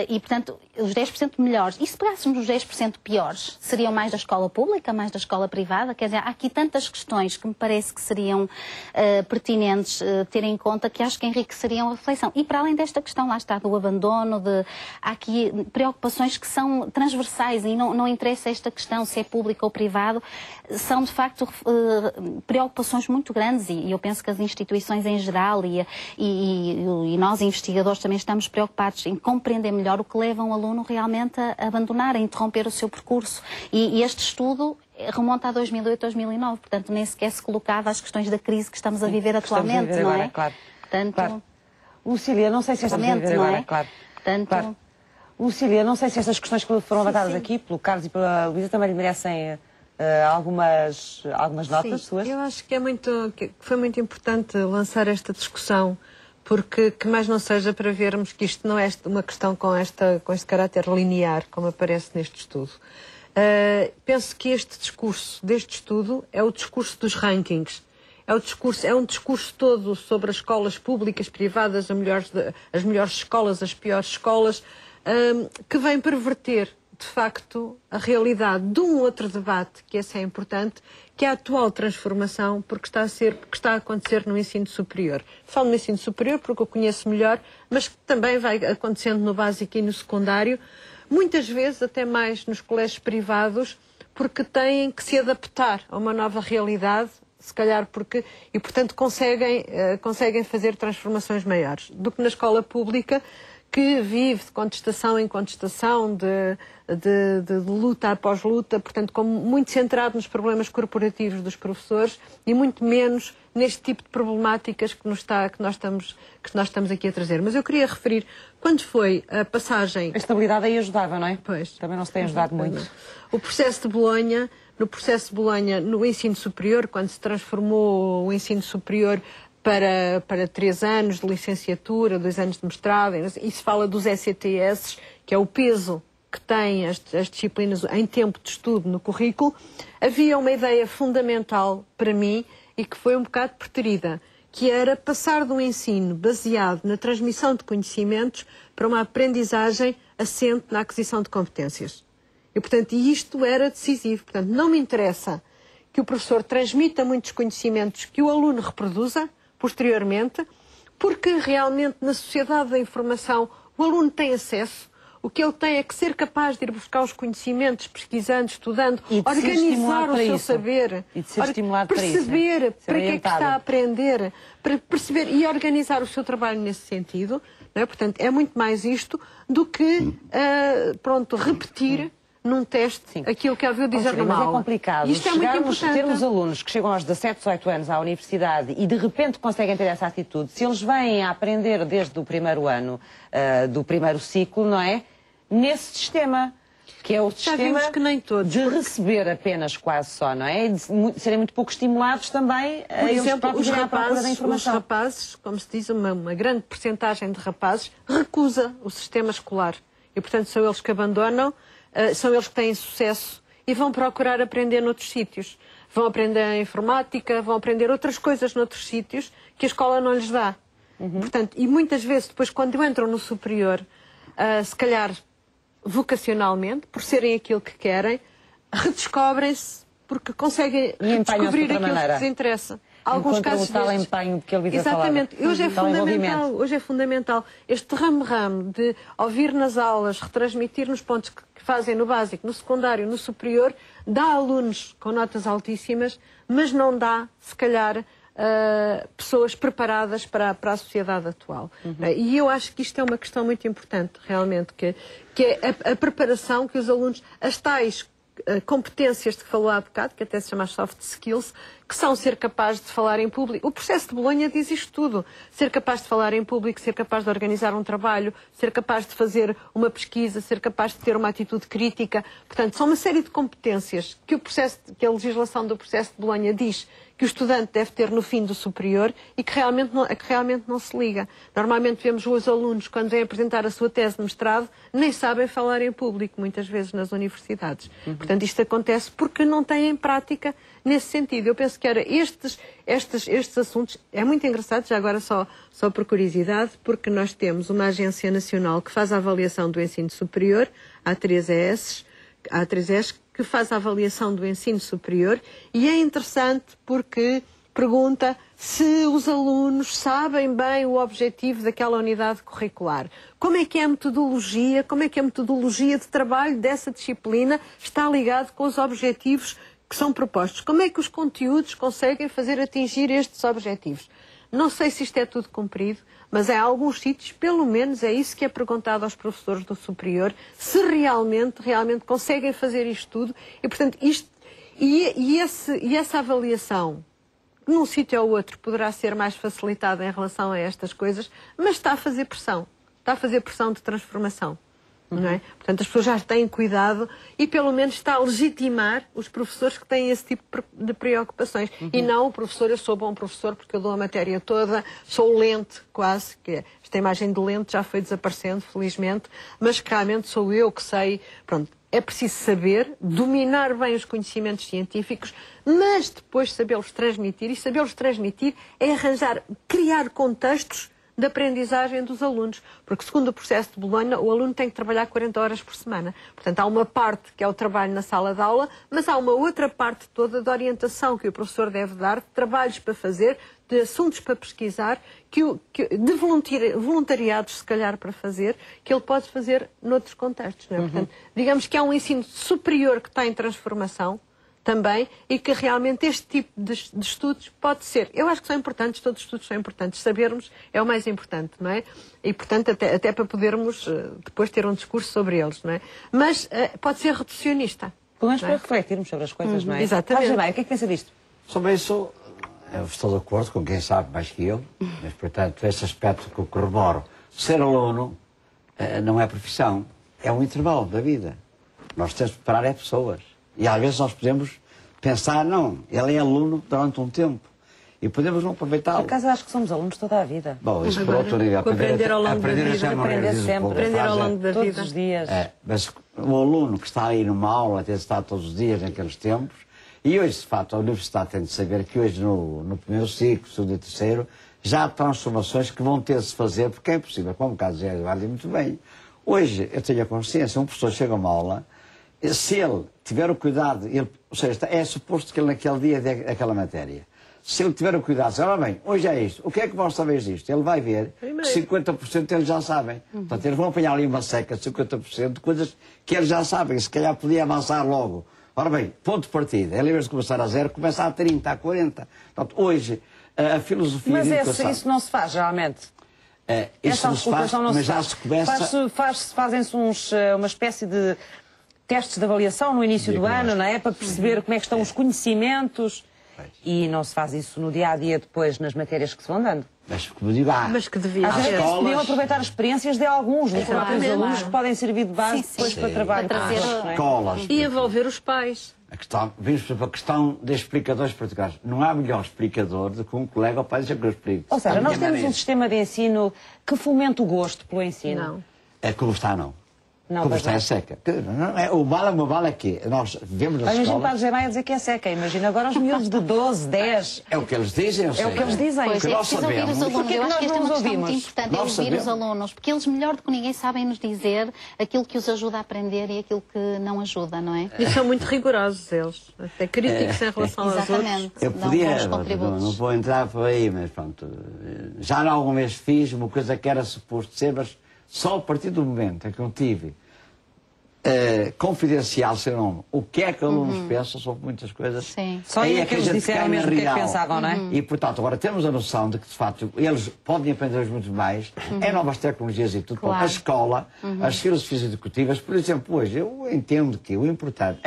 [SPEAKER 4] E, portanto, os 10% melhores, e se pegássemos os 10% piores, seriam mais da escola pública, mais da escola privada? Quer dizer, há aqui tantas questões que me parece que seriam pertinentes ter em conta, que acho que enriqueceriam a reflexão. E para além desta questão, lá está, do abandono, há aqui preocupações que são transversais, e não interessa esta questão se é público ou privado, são de facto preocupações muito grandes, e eu penso que as instituições em geral e nós investigadores também estamos preocupados em compreender melhor o que leva um aluno realmente a abandonar, a interromper o seu percurso. E este estudo remonta a 2008, 2009, portanto nem sequer se colocava as questões da crise que estamos a viver atualmente, não é?
[SPEAKER 2] Claro.
[SPEAKER 4] Portanto,
[SPEAKER 2] claro. Lucília, não sei se estamos a viver agora, claro.
[SPEAKER 4] Portanto,
[SPEAKER 2] claro. Lucília, não sei se estas questões que foram levantadas aqui pelo Carlos e pela Luísa também lhe merecem algumas notas suas.
[SPEAKER 5] Eu acho que foi muito importante lançar esta discussão, porque que mais não seja para vermos que isto não é uma questão com este caráter linear, como aparece neste estudo. Penso que este discurso deste estudo é o discurso dos rankings. É um discurso todo sobre as escolas públicas, privadas, as melhores escolas, as piores escolas, que vem perverter, de facto, a realidade de um outro debate, que esse é importante, que é a atual transformação, porque está a acontecer no ensino superior. Falo no ensino superior porque eu conheço melhor, mas que também vai acontecendo no básico e no secundário, muitas vezes até mais nos colégios privados, porque têm que se adaptar a uma nova realidade, se calhar e portanto conseguem fazer transformações maiores do que na escola pública, que vive de contestação em contestação, de luta após luta, portanto, muito centrado nos problemas corporativos dos professores e muito menos neste tipo de problemáticas que nós estamos aqui a trazer. Mas eu queria referir, quando foi a passagem...
[SPEAKER 2] A estabilidade aí ajudava, não é?
[SPEAKER 5] Pois.
[SPEAKER 2] Também não se tem ajudado muito.
[SPEAKER 5] O processo de Bolonha, no ensino superior, quando se transformou o ensino superior para 3 anos de licenciatura, 2 anos de mestrado, e se fala dos ECTS, que é o peso que têm as disciplinas em tempo de estudo no currículo, havia uma ideia fundamental para mim e que foi um bocado preterida, que era passar de um ensino baseado na transmissão de conhecimentos para uma aprendizagem assente na aquisição de competências. E, portanto, isto era decisivo. Portanto, não me interessa que o professor transmita muitos conhecimentos que o aluno reproduza posteriormente, porque realmente na sociedade da informação o aluno tem acesso, o que ele tem é que ser capaz de ir buscar os conhecimentos, pesquisando, estudando, organizar o seu saber, perceber para que é que está a aprender, para perceber e organizar o seu trabalho nesse sentido, não é? Portanto, é muito mais isto do que, repetir num teste aquilo que ouviu dizer numa aula.
[SPEAKER 2] Mas é complicado.
[SPEAKER 5] Isto é muito importante.
[SPEAKER 2] Termos alunos que chegam aos 17, 18 anos à universidade e de repente conseguem ter essa atitude, se eles vêm a aprender desde o primeiro ano do primeiro ciclo, não é? Nesse sistema, que é o sistema
[SPEAKER 5] que nem todos,
[SPEAKER 2] de receber apenas quase só, não é? E de serem muito pouco estimulados também a eles próprios irem à procura da informação.
[SPEAKER 5] Os rapazes, como se diz, uma grande percentagem de rapazes recusa o sistema escolar. E, portanto, são eles que abandonam, são eles que têm sucesso e vão procurar aprender noutros sítios. Vão aprender a informática, vão aprender outras coisas noutros sítios que a escola não lhes dá. Portanto, e muitas vezes, depois, quando entram no superior, se calhar vocacionalmente, por serem aquilo que querem, redescobrem-se porque conseguem descobrir aquilo que lhes interessa.
[SPEAKER 2] Alguns casos tal empenho de que ele
[SPEAKER 5] exatamente. Hoje é fundamental este ramo-ramo de ouvir nas aulas, retransmitir nos pontos que fazem no básico, no secundário, no superior, dá alunos com notas altíssimas, mas não dá, se calhar, pessoas preparadas para a sociedade atual. E eu acho que isto é uma questão muito importante, realmente, que é a preparação que os alunos, as tais competências de que falou há bocado, que até se chama soft skills, que são ser capaz de falar em público. O processo de Bolonha diz isto tudo. Ser capaz de falar em público, ser capaz de organizar um trabalho, ser capaz de fazer uma pesquisa, ser capaz de ter uma atitude crítica. Portanto, são uma série de competências que a legislação do processo de Bolonha diz que o estudante deve ter no fim do superior e que realmente não se liga. Normalmente vemos os alunos, quando vêm apresentar a sua tese de mestrado, nem sabem falar em público, muitas vezes nas universidades. Portanto, isto acontece porque não têm prática nesse sentido. Eu penso que era estes assuntos, é muito engraçado, já agora só por curiosidade, porque nós temos uma agência nacional que faz a avaliação do ensino superior, a A3ES, que faz a avaliação do ensino superior, e é interessante porque pergunta se os alunos sabem bem o objetivo daquela unidade curricular. Como é que é a metodologia, de trabalho dessa disciplina está ligado com os objetivos que são propostos? Como é que os conteúdos conseguem fazer atingir estes objetivos? Não sei se isto é tudo cumprido, mas em alguns sítios, pelo menos, é isso que é perguntado aos professores do superior, se realmente conseguem fazer isto tudo. E, portanto, essa avaliação, num sítio ou outro, poderá ser mais facilitada em relação a estas coisas, mas está a fazer pressão de transformação. Não é? Portanto, as pessoas já têm cuidado e pelo menos está a legitimar os professores que têm esse tipo de preocupações. E não o professor, eu sou bom professor porque eu dou a matéria toda, sou lente quase, que esta imagem de lente já foi desaparecendo, felizmente, mas que realmente sou eu que sei. Pronto, é preciso saber, dominar bem os conhecimentos científicos, mas depois sabê-los transmitir, e sabê-los transmitir é criar contextos de aprendizagem dos alunos, porque segundo o processo de Bolonha, o aluno tem que trabalhar 40 horas por semana. Portanto, há uma parte que é o trabalho na sala de aula, mas há uma outra parte toda de orientação que o professor deve dar, de trabalhos para fazer, de assuntos para pesquisar, de voluntariados, se calhar, para fazer, que ele pode fazer noutros contextos. Não é? Portanto, digamos que há um ensino superior que está em transformação, também, e que realmente este tipo de estudos pode ser. Eu acho que são importantes, todos os estudos são importantes. Sabermos é o mais importante, não é? E, portanto, até para podermos depois ter um discurso sobre eles, não é? Mas pode ser reducionista.
[SPEAKER 2] Pelo menos para refletirmos sobre as coisas, não é?
[SPEAKER 5] Exatamente.
[SPEAKER 2] Bem, o que é que pensa disto?
[SPEAKER 6] Sobre isso, eu estou de acordo com quem sabe mais que eu, mas, portanto, esse aspecto que eu corroboro. Ser aluno não é profissão, é um intervalo da vida. Nós temos de preparar pessoas. E às vezes nós podemos pensar, não, ele é aluno durante um tempo e podemos não aproveitá-lo.
[SPEAKER 2] Por acaso acho que somos alunos toda a vida.
[SPEAKER 6] Bom, isso por outro nível.
[SPEAKER 5] Aprender ao longo da vida.
[SPEAKER 2] Aprender
[SPEAKER 5] ao longo da vida.
[SPEAKER 2] Todos os dias.
[SPEAKER 6] Mas o aluno que está aí numa aula tem de estar todos os dias naqueles tempos, e hoje, de facto, a universidade tem de saber que hoje no primeiro ciclo, segundo e terceiro, já há transformações que vão ter de se fazer, porque é impossível, como o caso de Eduardo muito bem. Hoje, eu tenho a consciência, um professor chega a uma aula, se ele tiver o cuidado, ou seja, é suposto que ele naquele dia dê aquela matéria. Se ele tiver o cuidado, dizer, olha bem, hoje é isto, o que é que vós sabeis disto? Ele vai ver que 50% eles já sabem. Portanto, eles vão apanhar ali uma seca de 50% de coisas que eles já sabem, se calhar podia avançar logo. Ora bem, ponto de partida, ele em vez de começar a 0, começa a 30, a 40. Portanto, hoje, a filosofia de educação...
[SPEAKER 2] Mas isso não se faz, geralmente.
[SPEAKER 6] Isso não se faz, mas já se começa...
[SPEAKER 2] Fazem-se uma espécie de testes de avaliação no início do ano, não é? Para perceber como é que estão os conhecimentos. E não se faz isso no dia-a-dia depois, nas matérias que se vão dando.
[SPEAKER 6] Mas, como digo,
[SPEAKER 5] mas que devia
[SPEAKER 2] às vezes podiam aproveitar as experiências de alguns dos próprios alunos que podem servir de base depois para trabalho.
[SPEAKER 4] Para trazer
[SPEAKER 6] escolas.
[SPEAKER 5] E envolver os pais.
[SPEAKER 6] Vimos para a questão de explicadores particulares. Não há melhor explicador do que um colega ou pai dizer que eu explico.
[SPEAKER 2] Ou seja, nós temos um sistema de ensino que fomenta o gosto pelo ensino.
[SPEAKER 5] Não.
[SPEAKER 6] É como está, não.
[SPEAKER 2] Não,
[SPEAKER 6] como está é seca. O mal é que nós vemos nas
[SPEAKER 2] escolas...
[SPEAKER 6] escolas...
[SPEAKER 2] Imagina para Maia dizer que é seca. Imagina agora os miúdos de 12, 10...
[SPEAKER 6] É o que eles dizem, eu sei.
[SPEAKER 2] É o que eles dizem.
[SPEAKER 4] Pois, é preciso ouvir os alunos. Eu acho que esta é uma questão muito importante, é ouvir os alunos. Porque eles, melhor do que ninguém, sabem nos dizer aquilo que os ajuda a aprender e aquilo que não ajuda, não é?
[SPEAKER 5] E são muito rigorosos eles. Até críticos em relação aos outros.
[SPEAKER 4] Exatamente.
[SPEAKER 6] Eu podia, não vou entrar por aí, mas pronto. Já alguma vez fiz uma coisa que era suposto ser, mas só a partir do momento em que eu tive confidencial ser o que é que alunos pensam sobre muitas coisas.
[SPEAKER 4] Sim.
[SPEAKER 2] Só aí é que eles disseram mesmo o que é que pensavam, não é?
[SPEAKER 6] E, portanto, agora temos a noção de que, de facto, eles podem aprender muito mais em novas tecnologias e tudo.
[SPEAKER 4] Claro.
[SPEAKER 6] A escola, as filosofias educativas, por exemplo, hoje, eu entendo que o importante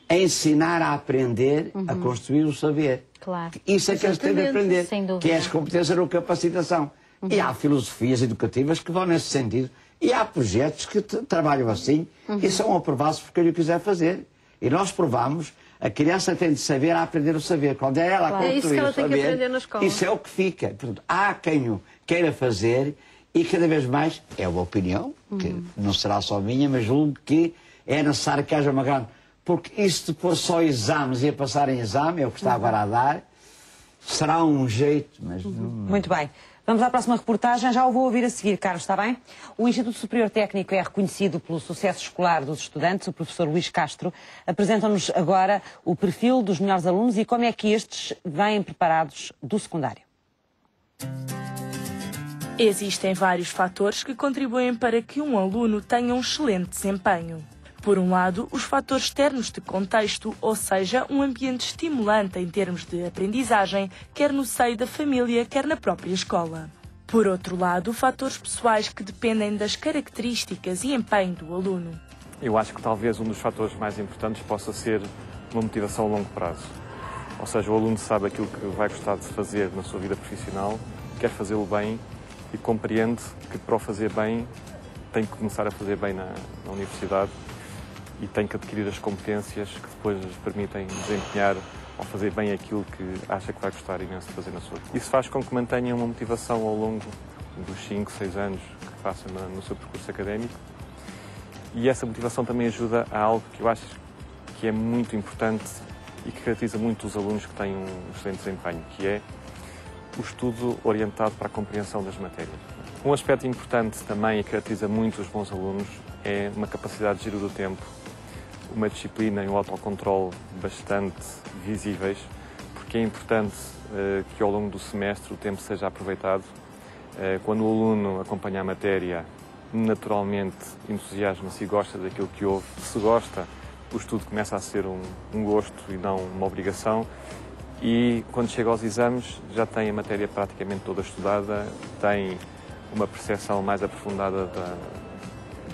[SPEAKER 6] é ensinar a aprender a construir o saber.
[SPEAKER 4] Claro.
[SPEAKER 6] Isso é que eles têm de aprender,
[SPEAKER 4] Sem dúvida.
[SPEAKER 6] que é as competências ou capacitação. E há filosofias educativas que vão nesse sentido. E há projetos que trabalham assim e são aprovados por quem o quiser fazer. E nós provamos, a criança tem de saber a aprender o saber. Quando é ela a construir
[SPEAKER 5] É isso que ela
[SPEAKER 6] o
[SPEAKER 5] tem que
[SPEAKER 6] saber,
[SPEAKER 5] aprender na escola.
[SPEAKER 6] isso é o que fica. Portanto, há quem o queira fazer e cada vez mais, é uma opinião, que não será só minha, mas julgo que é necessário que haja uma grande... Porque isso de pôr só exames e a passar em exame, é o que está agora a dar, será um jeito, mas...
[SPEAKER 2] Muito bem. Vamos à próxima reportagem, já o vou ouvir a seguir, Carlos, está bem? O Instituto Superior Técnico é reconhecido pelo sucesso escolar dos estudantes. O professor Luís Castro apresenta-nos agora o perfil dos melhores alunos e como é que estes vêm preparados do secundário.
[SPEAKER 3] Existem vários fatores que contribuem para que um aluno tenha um excelente desempenho. Por um lado, os fatores externos de contexto, ou seja, um ambiente estimulante em termos de aprendizagem, quer no seio da família, quer na própria escola. Por outro lado, fatores pessoais que dependem das características e empenho do aluno.
[SPEAKER 8] Eu acho que talvez um dos fatores mais importantes possa ser uma motivação a longo prazo. Ou seja, o aluno sabe aquilo que vai gostar de fazer na sua vida profissional, quer fazê-lo bem e compreende que para o fazer bem tem que começar a fazer bem na universidade e tem que adquirir as competências que depois lhes permitem desempenhar ou fazer bem aquilo que acha que vai gostar imenso de fazer na sua vida. Isso faz com que mantenha uma motivação ao longo dos 5, 6 anos que faça no seu percurso académico e essa motivação também ajuda a algo que eu acho que é muito importante e que caracteriza muito os alunos que têm um excelente desempenho, que é o estudo orientado para a compreensão das matérias. Um aspecto importante também e que caracteriza muito os bons alunos é uma capacidade de giro do tempo, uma disciplina e um autocontrole bastante visíveis, porque é importante que ao longo do semestre o tempo seja aproveitado. Quando o aluno acompanha a matéria, naturalmente entusiasma-se e gosta daquilo que ouve. Se gosta, o estudo começa a ser um gosto e não uma obrigação. E quando chega aos exames, já tem a matéria praticamente toda estudada, tem uma percepção mais aprofundada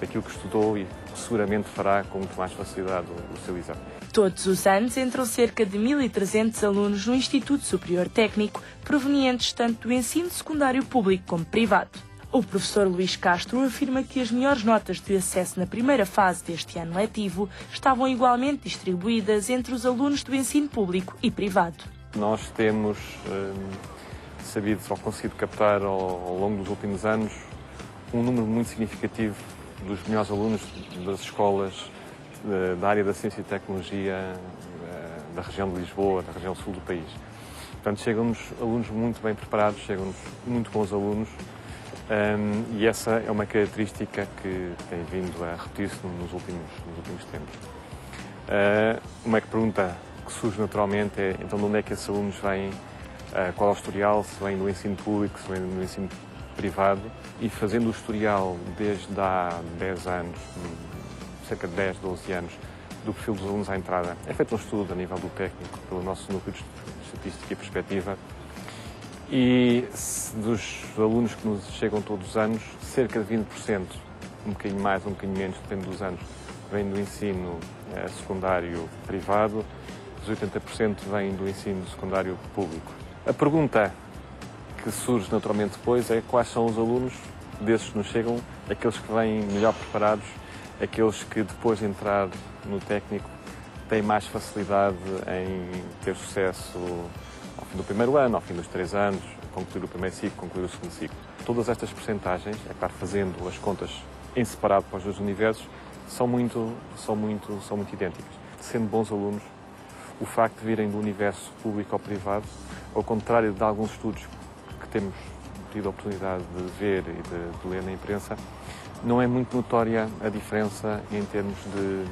[SPEAKER 8] daquilo que estudou e seguramente fará com muito mais facilidade o seu exame.
[SPEAKER 3] Todos os anos entram cerca de 1.300 alunos no Instituto Superior Técnico, provenientes tanto do ensino secundário público como privado. O professor Luís Castro afirma que as melhores notas de acesso na primeira fase deste ano letivo estavam igualmente distribuídas entre os alunos do ensino público e privado.
[SPEAKER 8] Nós temos sabido ou conseguido captar ao longo dos últimos anos um número muito significativo dos melhores alunos das escolas da área da ciência e tecnologia da região de Lisboa, da região sul do país. Portanto, chegam-nos alunos muito bem preparados, chegam-nos muito bons alunos e essa é uma característica que tem vindo a repetir-se nos últimos tempos. Uma pergunta que surge naturalmente é, então, de onde é que esses alunos vêm, qual é o historial, se vêm do ensino público, se vêm do ensino privado, e fazendo o historial desde há 10 anos, cerca de 10, 12 anos, do perfil dos alunos à entrada. É feito um estudo a nível do técnico, pelo nosso núcleo de estatística e perspectiva, e dos alunos que nos chegam todos os anos, cerca de 20%, um bocadinho mais, um bocadinho menos, depende dos anos, vêm do ensino secundário privado, os 80% vêm do ensino secundário público. A pergunta que surge naturalmente depois é quais são os alunos desses que nos chegam, aqueles que vêm melhor preparados, aqueles que depois de entrar no técnico têm mais facilidade em ter sucesso ao fim do primeiro ano, ao fim dos 3 anos, concluir o primeiro ciclo, concluir o segundo ciclo. Todas estas percentagens, é claro, fazendo as contas em separado para os dois universos, são muito idênticas. Sendo bons alunos, o facto de virem do universo público ou privado, ao contrário de alguns estudos que temos tido a oportunidade de ver e de ler na imprensa, não é muito notória a diferença em termos de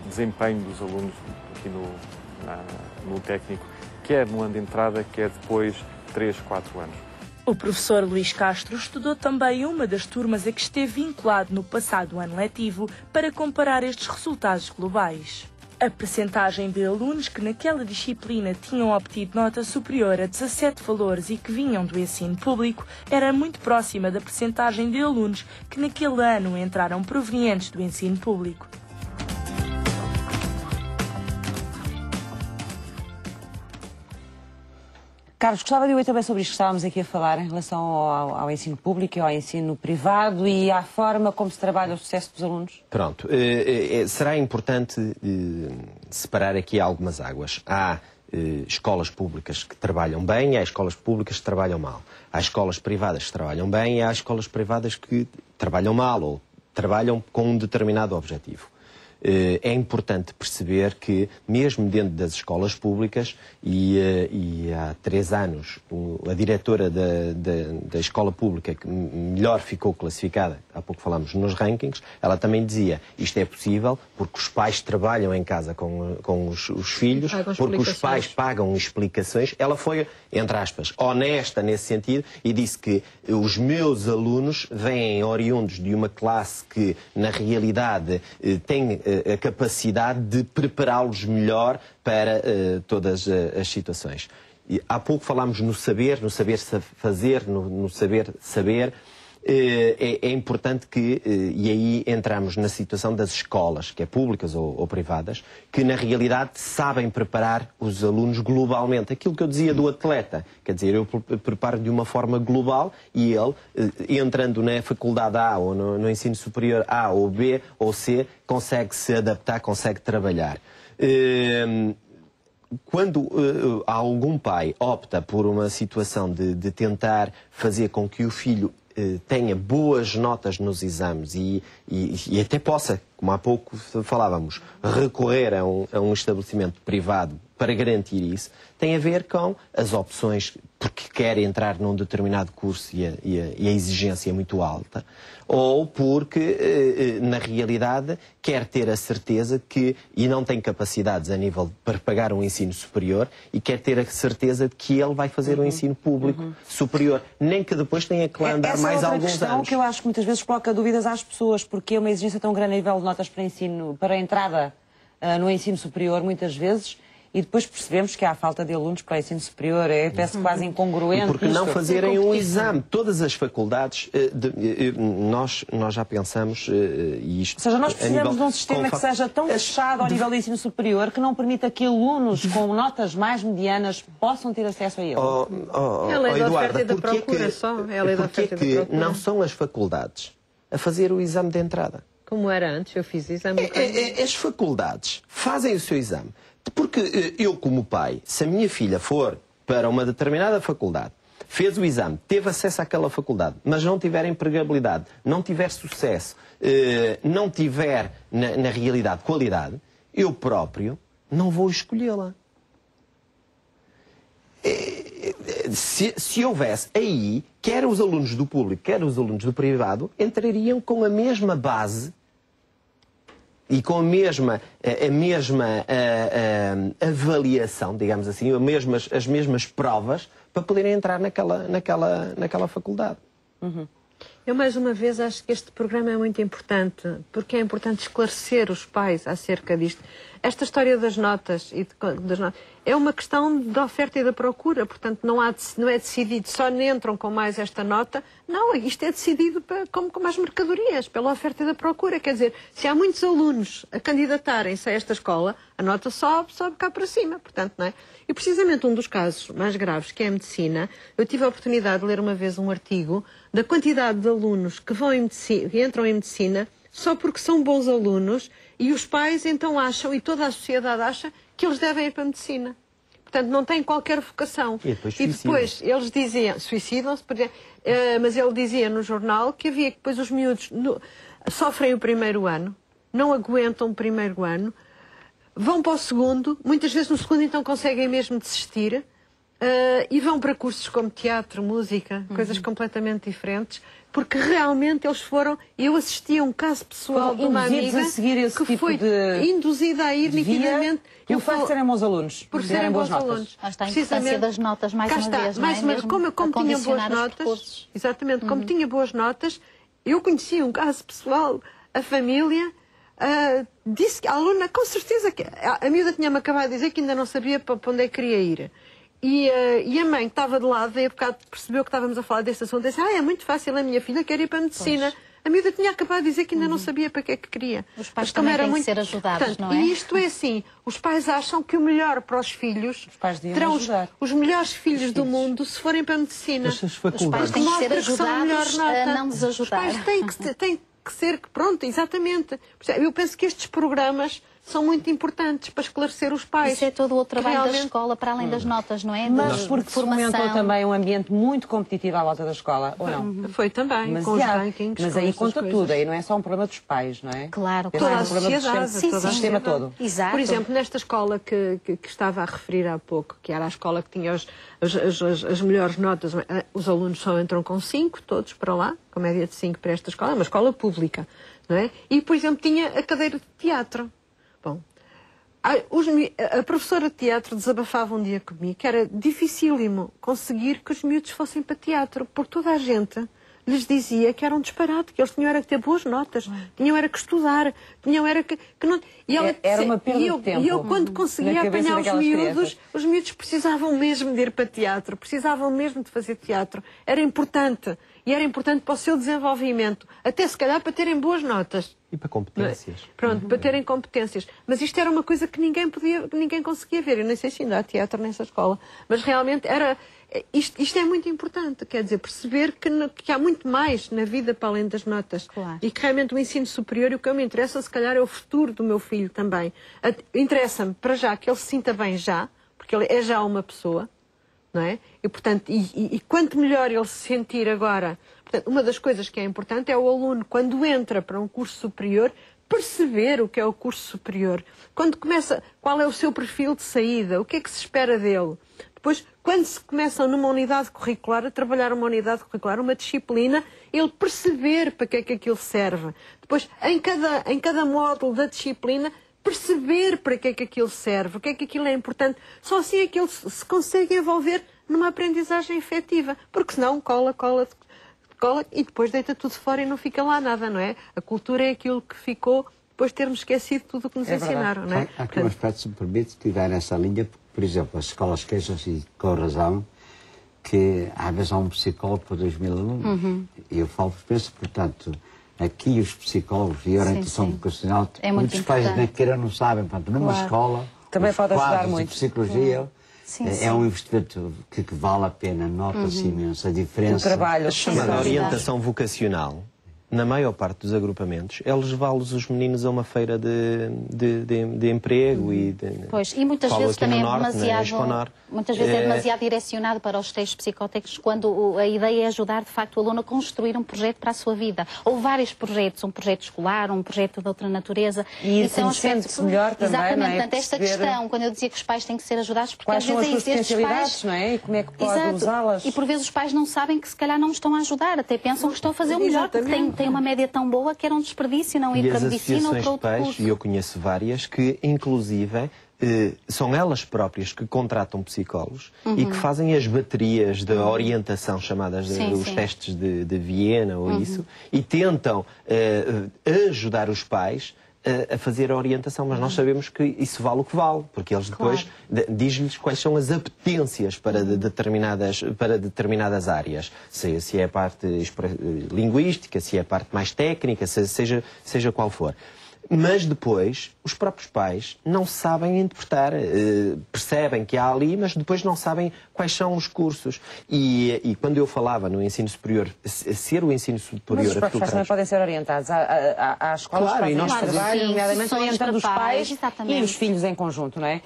[SPEAKER 8] desempenho dos alunos aqui no técnico, quer no ano de entrada, quer depois 3, 4 anos.
[SPEAKER 3] O professor Luís Castro estudou também uma das turmas a que esteve vinculado no passado ano letivo para comparar estes resultados globais. A percentagem de alunos que naquela disciplina tinham obtido nota superior a 17 valores e que vinham do ensino público era muito próxima da percentagem de alunos que naquele ano entraram provenientes do ensino público.
[SPEAKER 2] Carlos, gostava de ouvir também sobre isto que estávamos aqui a falar em relação ao ensino público e ao ensino privado e à forma como se trabalha o sucesso dos alunos.
[SPEAKER 7] Pronto, será importante separar aqui algumas águas. Há escolas públicas que trabalham bem e há escolas públicas que trabalham mal. Há escolas privadas que trabalham bem e há escolas privadas que trabalham mal ou trabalham com um determinado objetivo. É importante perceber que, mesmo dentro das escolas públicas, e há 3 anos, a diretora da escola pública que melhor ficou classificada, há pouco falámos nos rankings, ela também dizia, isto é possível porque os pais trabalham em casa com os filhos, porque os pais pagam explicações. Ela foi, entre aspas, honesta nesse sentido e disse que os meus alunos vêm oriundos de uma classe que, na realidade, tem a capacidade de prepará-los melhor para todas as situações. E há pouco falámos no saber fazer, no saber saber. É importante que, e aí entramos na situação das escolas, que é públicas ou privadas, que na realidade sabem preparar os alunos globalmente. Aquilo que eu dizia do atleta, quer dizer, eu preparo de uma forma global e ele, entrando na faculdade A ou no ensino superior A ou B ou C, consegue se adaptar, consegue trabalhar. Quando algum pai opta por uma situação de tentar fazer com que o filho tenha boas notas nos exames e até possa, como há pouco falávamos, recorrer a um estabelecimento privado para garantir isso, tem a ver com as opções, porque quer entrar num determinado curso e a exigência é muito alta, ou porque, na realidade, quer ter a certeza que, e não tem capacidades a nível para pagar um ensino superior, e quer ter a certeza de que ele vai fazer um ensino público superior, nem que depois tenha que lá andar mais alguns anos. Essa é outra questão
[SPEAKER 2] que eu acho que muitas vezes coloca dúvidas às pessoas, porque é uma exigência tão grande a nível de notas para a entrada no ensino superior, muitas vezes, e depois percebemos que há falta de alunos para o ensino superior, parece quase incongruente.
[SPEAKER 7] E porque não fazerem um exame? Todas as faculdades, nós já pensamos, e isto...
[SPEAKER 2] Ou seja, nós precisamos de um sistema que seja tão fechado ao nível do ensino superior que não permita que alunos com notas mais medianas possam ter acesso a ele.
[SPEAKER 5] É a lei da oferta e da procura só. É a lei da oferta e da procura.
[SPEAKER 7] Não são as faculdades a fazer o exame de entrada?
[SPEAKER 5] Como era antes, eu fiz exame.
[SPEAKER 7] As faculdades fazem o seu exame. Porque eu, como pai, se a minha filha for para uma determinada faculdade, fez o exame, teve acesso àquela faculdade, mas não tiver empregabilidade, não tiver sucesso, não tiver, na realidade, qualidade, eu próprio não vou escolhê-la. Se houvesse aí, quer os alunos do público, quer os alunos do privado, entrariam com a mesma base e com a mesma avaliação, digamos assim, as mesmas provas para poderem entrar naquela faculdade.
[SPEAKER 5] Eu, mais uma vez, acho que este programa é muito importante, porque é importante esclarecer os pais acerca disto. Esta história das notas, é uma questão da oferta e da procura, portanto não é decidido, só entram com mais esta nota. Não, isto é decidido como as mercadorias, pela oferta e da procura. Quer dizer, se há muitos alunos a candidatarem-se a esta escola, a nota sobe cá para cima, portanto, não é? E precisamente um dos casos mais graves, que é a medicina, eu tive a oportunidade de ler uma vez um artigo da quantidade de alunos que entram em medicina só porque são bons alunos e os pais então acham, e toda a sociedade acha, que eles devem ir para a medicina. Portanto, não têm qualquer vocação.
[SPEAKER 7] E
[SPEAKER 5] depois eles diziam, suicidam-se, mas ele dizia no jornal que havia que depois os miúdos sofrem o primeiro ano, não aguentam o primeiro ano, vão para o segundo, muitas vezes no segundo então conseguem mesmo desistir, e vão para cursos como teatro, música, coisas completamente diferentes, porque realmente eles foram... Eu assisti a um caso pessoal de uma amiga
[SPEAKER 2] a seguir esse
[SPEAKER 5] que
[SPEAKER 2] tipo
[SPEAKER 5] foi
[SPEAKER 2] de...
[SPEAKER 5] induzida a ir nitidamente...
[SPEAKER 2] E o facto de serem bons alunos,
[SPEAKER 5] por serem bons alunos.
[SPEAKER 4] Lá está a importância das notas, mais uma vez, não é?
[SPEAKER 5] Mais uma vez, como tinha boas notas, exatamente, como tinha boas notas, eu conhecia um caso pessoal, a família... disse que a aluna, com certeza, que a miúda tinha-me acabado de dizer que ainda não sabia para onde é que queria ir. E a mãe que estava de lado, e a bocado percebeu que estávamos a falar desse assunto, disse, é muito fácil, a minha filha quer ir para a medicina. Pois. A miúda tinha acabado de dizer que ainda não sabia para que é que queria.
[SPEAKER 4] Os pais também têm que ser ajudados,
[SPEAKER 5] portanto,
[SPEAKER 4] não é?
[SPEAKER 5] E isto é assim, os pais acham que o melhor para os filhos terão os melhores filhos do mundo se forem para a medicina.
[SPEAKER 7] Os
[SPEAKER 4] pais têm que ser ajudados a não desajudar.
[SPEAKER 5] Os pais têm que ser, pronto, exatamente. Eu penso que estes programas são muito importantes para esclarecer os pais.
[SPEAKER 4] Isso é todo o trabalho da escola, para além das notas, não é?
[SPEAKER 2] Mas porque fomentou também um ambiente muito competitivo à volta da escola, ou não?
[SPEAKER 5] Foi também, com os rankings.
[SPEAKER 2] Mas aí conta tudo, aí não é só um problema dos pais, não é?
[SPEAKER 4] Claro,
[SPEAKER 5] toda a sociedade,
[SPEAKER 2] toda a sistema todo.
[SPEAKER 4] Exato.
[SPEAKER 5] Por exemplo, nesta escola que estava a referir há pouco, que era a escola que tinha as melhores notas, os alunos só entram com 5, todos para lá, com média de 5 para esta escola, é uma escola pública, não é? E, por exemplo, tinha a cadeira de teatro. Bom, a professora de teatro desabafava um dia comigo que era dificílimo conseguir que os miúdos fossem para teatro, porque toda a gente lhes dizia que era um disparate, que eles tinham era que ter boas notas, tinham era que estudar, tinham era que não... E ela
[SPEAKER 2] era uma perda de tempo.
[SPEAKER 5] E eu, quando conseguia apanhar os miúdos precisavam mesmo de ir para teatro, precisavam mesmo de fazer teatro. Era importante. E era importante para o seu desenvolvimento, até se calhar para terem boas notas.
[SPEAKER 7] E para competências.
[SPEAKER 5] Pronto, para terem competências. Mas isto era uma coisa que ninguém conseguia ver. Eu nem sei se ainda há teatro nessa escola. Mas realmente era... Isto é muito importante, quer dizer, perceber que há muito mais na vida para além das notas.
[SPEAKER 4] Claro.
[SPEAKER 5] E que realmente o ensino superior, e o que me interessa, se calhar, é o futuro do meu filho também. Interessa-me, para já, que ele se sinta bem já, porque ele é já uma pessoa, não é? E, portanto, quanto melhor ele se sentir agora... Portanto, uma das coisas que é importante é o aluno, quando entra para um curso superior, perceber o que é o curso superior. Quando começa, qual é o seu perfil de saída, o que é que se espera dele. Depois, quando se começam numa unidade curricular, a trabalhar uma unidade curricular, uma disciplina, ele perceber para que é que aquilo serve. Depois, em cada módulo da disciplina, perceber para que é que aquilo serve, o que é que aquilo é importante. Só assim é que ele se consegue envolver numa aprendizagem efetiva. Porque senão cola e depois deita tudo fora e não fica lá nada, não é? A cultura é aquilo que ficou depois de termos esquecido tudo o que nos ensinaram, não é?
[SPEAKER 6] Há aqui um aspecto, se me permite, que vai nessa linha, porque, por exemplo, as escolas queixam-se, com razão, que às vezes há um psicólogo para 2.000 alunos. E eu falo por isso, portanto, aqui os psicólogos e a orientação vocacional, muitos pais nem queiram não sabem, portanto, numa escola,
[SPEAKER 2] também pode ajudar
[SPEAKER 6] muito.
[SPEAKER 2] muito.
[SPEAKER 6] Psicologia é um investimento que vale a pena, nota-se imenso a diferença.
[SPEAKER 2] Trabalho,
[SPEAKER 7] a chamada orientação vocacional, na maior parte dos agrupamentos, é levá-los os meninos a uma feira de emprego e
[SPEAKER 4] Pois, e muitas vezes também é demasiado direcionado para os textos psicotécnicos, quando a ideia é ajudar, de facto, o aluno a construir um projeto para a sua vida. Ou vários projetos, um projeto escolar, um projeto de outra natureza.
[SPEAKER 2] E sente-se melhor também,
[SPEAKER 4] exatamente,
[SPEAKER 2] não é?
[SPEAKER 4] Portanto, esta questão, quando eu dizia que os pais têm que ser ajudados, porque
[SPEAKER 2] quais
[SPEAKER 4] às
[SPEAKER 2] são
[SPEAKER 4] vezes
[SPEAKER 2] as suas potencialidades, não é? E como é que pode usá-las?
[SPEAKER 4] E por vezes os pais não sabem que se calhar não estão a ajudar, até pensam que estão a fazer o melhor, porque têm uma média tão boa que era um desperdício não ir para a medicina ou para outro curso.
[SPEAKER 7] E eu conheço várias que, inclusive, são elas próprias que contratam psicólogos e que fazem as baterias da orientação, chamadas os testes de Viena ou isso, e tentam ajudar os pais a fazer a orientação, mas nós sabemos que isso vale o que vale, porque eles depois dizem-lhes quais são as apetências para determinadas áreas, se é a parte linguística, se é a parte mais técnica, seja qual for. Mas depois, os próprios pais não sabem interpretar, percebem que há ali, mas depois não sabem quais são os cursos. E quando eu falava no ensino superior, ser o ensino superior...
[SPEAKER 2] Mas os próprios pais também podem ser orientados. Há escolas que fazem este trabalho, nomeadamente orientando os pais e os filhos em conjunto, não é?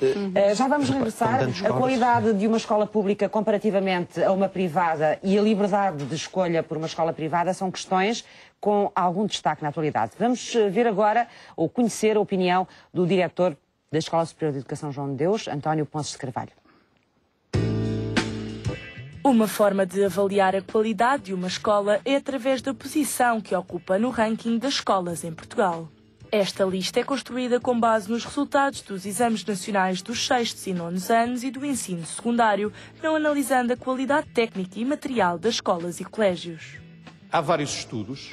[SPEAKER 2] Já vamos regressar. A qualidade de uma escola pública comparativamente a uma privada e a liberdade de escolha por uma escola privada são questões com algum destaque na atualidade. Vamos ver agora, ou conhecer a opinião do diretor da Escola Superior de Educação João de Deus, António Ponce de Carvalho.
[SPEAKER 3] Uma forma de avaliar a qualidade de uma escola é através da posição que ocupa no ranking das escolas em Portugal. Esta lista é construída com base nos resultados dos exames nacionais dos 6º e 9º anos e do ensino secundário, não analisando a qualidade técnica e material das escolas e colégios.
[SPEAKER 9] Há vários estudos,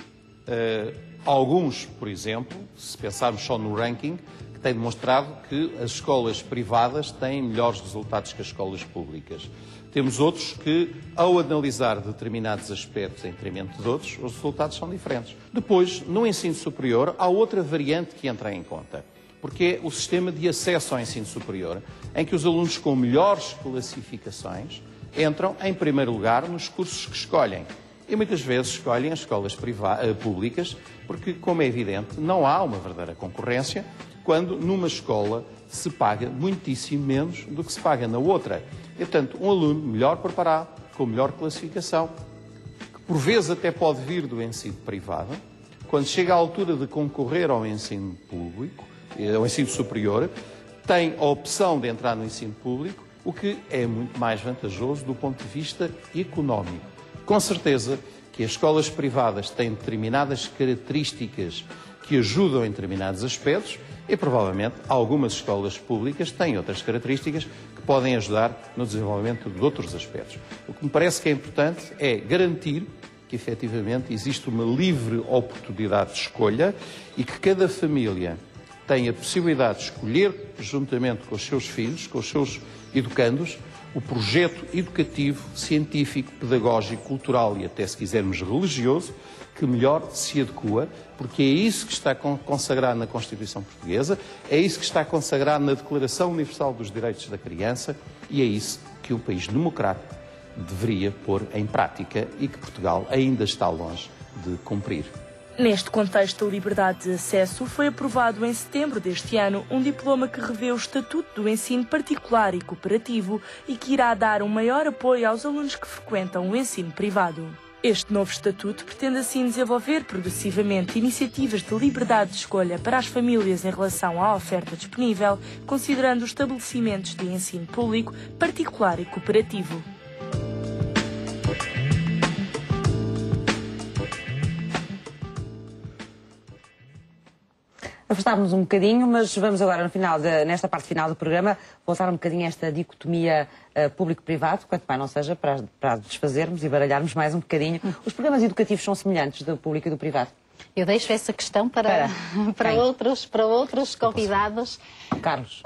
[SPEAKER 9] alguns, por exemplo, se pensarmos só no ranking, que têm demonstrado que as escolas privadas têm melhores resultados que as escolas públicas. Temos outros que, ao analisar determinados aspectos em detrimento de outros, os resultados são diferentes. Depois, no ensino superior, há outra variante que entra em conta, porque é o sistema de acesso ao ensino superior, em que os alunos com melhores classificações entram em primeiro lugar nos cursos que escolhem. E muitas vezes escolhem as escolas públicas, porque, como é evidente, não há uma verdadeira concorrência quando numa escola se paga muitíssimo menos do que se paga na outra. E, portanto, um aluno melhor preparado, com melhor classificação, que por vezes até pode vir do ensino privado, quando chega à altura de concorrer ao ensino público, ao ensino superior, tem a opção de entrar no ensino público, o que é muito mais vantajoso do ponto de vista económico. Com certeza que as escolas privadas têm determinadas características que ajudam em determinados aspectos e, provavelmente, algumas escolas públicas têm outras características que podem ajudar no desenvolvimento de outros aspectos. O que me parece que é importante é garantir que, efetivamente, existe uma livre oportunidade de escolha e que cada família tem a possibilidade de escolher, juntamente com os seus filhos, com os seus educandos, o projeto educativo, científico, pedagógico, cultural e até, se quisermos, religioso, que melhor se adequa, porque é isso que está consagrado na Constituição Portuguesa, é isso que está consagrado na Declaração Universal dos Direitos da Criança e é isso que um país democrático deveria pôr em prática e que Portugal ainda está longe de cumprir.
[SPEAKER 3] Neste contexto de liberdade de acesso, foi aprovado em setembro deste ano um diploma que revê o Estatuto do Ensino Particular e Cooperativo e que irá dar um maior apoio aos alunos que frequentam o ensino privado. Este novo estatuto pretende assim desenvolver progressivamente iniciativas de liberdade de escolha para as famílias em relação à oferta disponível, considerando os estabelecimentos de ensino público, particular e cooperativo.
[SPEAKER 2] Afastámos um bocadinho, mas vamos agora, nesta parte final do programa, voltar um bocadinho a esta dicotomia público-privado, quanto mais não seja para desfazermos e baralharmos mais um bocadinho. Os programas educativos são semelhantes do público e do privado?
[SPEAKER 4] Eu deixo essa questão para outros convidados.
[SPEAKER 2] Carlos.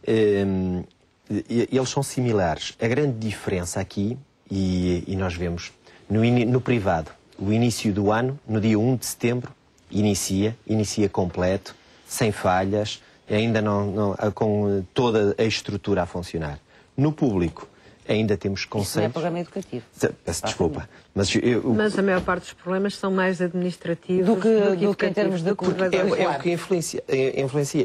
[SPEAKER 7] Eles são similares. A grande diferença aqui, e nós vemos no privado, o início do ano, no dia 1 de setembro, inicia completo, sem falhas, ainda com toda a estrutura a funcionar. No público, ainda temos conceitos... Isso não é programa
[SPEAKER 2] educativo.
[SPEAKER 7] Peço desculpa.
[SPEAKER 5] Mas a maior parte dos problemas são mais administrativos
[SPEAKER 2] do que em termos de
[SPEAKER 7] é o que influencia.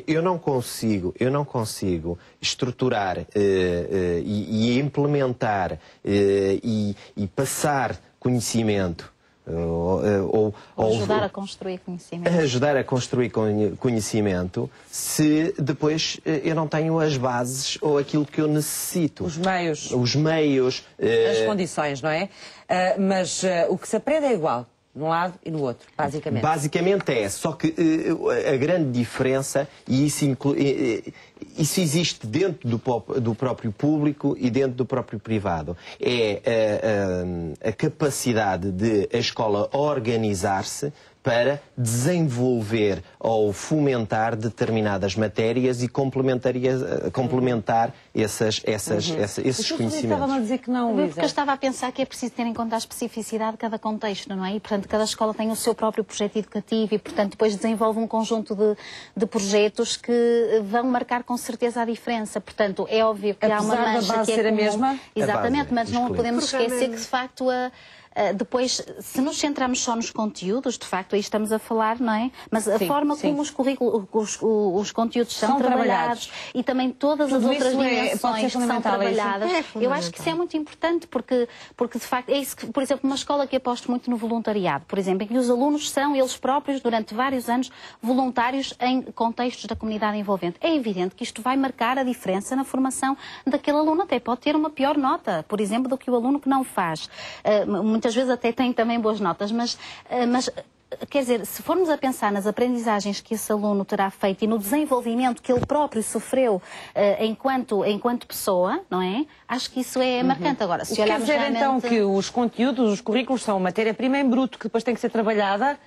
[SPEAKER 7] Eu não consigo estruturar e implementar e passar conhecimento
[SPEAKER 4] ajudar a construir conhecimento.
[SPEAKER 7] Ajudar a construir conhecimento se depois eu não tenho as bases ou aquilo que eu necessito.
[SPEAKER 2] Os meios.
[SPEAKER 7] As
[SPEAKER 2] condições, não é? Mas o que se aprende é igual, num lado e no outro, basicamente.
[SPEAKER 7] Basicamente é, só que a grande diferença, e isso existe dentro do próprio público e dentro do próprio privado, é a capacidade de a escola organizar-se para desenvolver ou fomentar determinadas matérias e complementar esses conhecimentos.
[SPEAKER 2] Estava a dizer que não, Luísa.
[SPEAKER 4] Porque eu estava a pensar que é preciso ter em conta a especificidade de cada contexto, não é? E, portanto, cada escola tem o seu próprio projeto educativo e, portanto, depois desenvolve um conjunto de projetos que vão marcar com certeza a diferença. Portanto, é óbvio que há uma mancha
[SPEAKER 2] base
[SPEAKER 4] que é
[SPEAKER 2] ser a mesma?
[SPEAKER 4] Exatamente, mas não podemos esquecer que, de facto, depois, se nos centramos só nos conteúdos, de facto, aí estamos a falar, não é? Mas a forma como os currículos, os conteúdos são trabalhados e também todas as outras dimensões que são trabalhadas. Eu acho que isso é muito importante porque de facto, é isso que, por exemplo, uma escola que aposta muito no voluntariado, por exemplo, em que os alunos são eles próprios, durante vários anos, voluntários em contextos da comunidade envolvente. É evidente que isto vai marcar a diferença na formação daquele aluno, até pode ter uma pior nota, por exemplo, do que o aluno que não faz. Muitas vezes até tem também boas notas, mas quer dizer, se formos a pensar nas aprendizagens que esse aluno terá feito e no desenvolvimento que ele próprio sofreu enquanto pessoa, não é? Acho que isso é marcante. Agora, se
[SPEAKER 2] quer dizer
[SPEAKER 4] realmente...
[SPEAKER 2] então que os conteúdos, os currículos são matéria-prima em bruto, que depois tem que ser trabalhada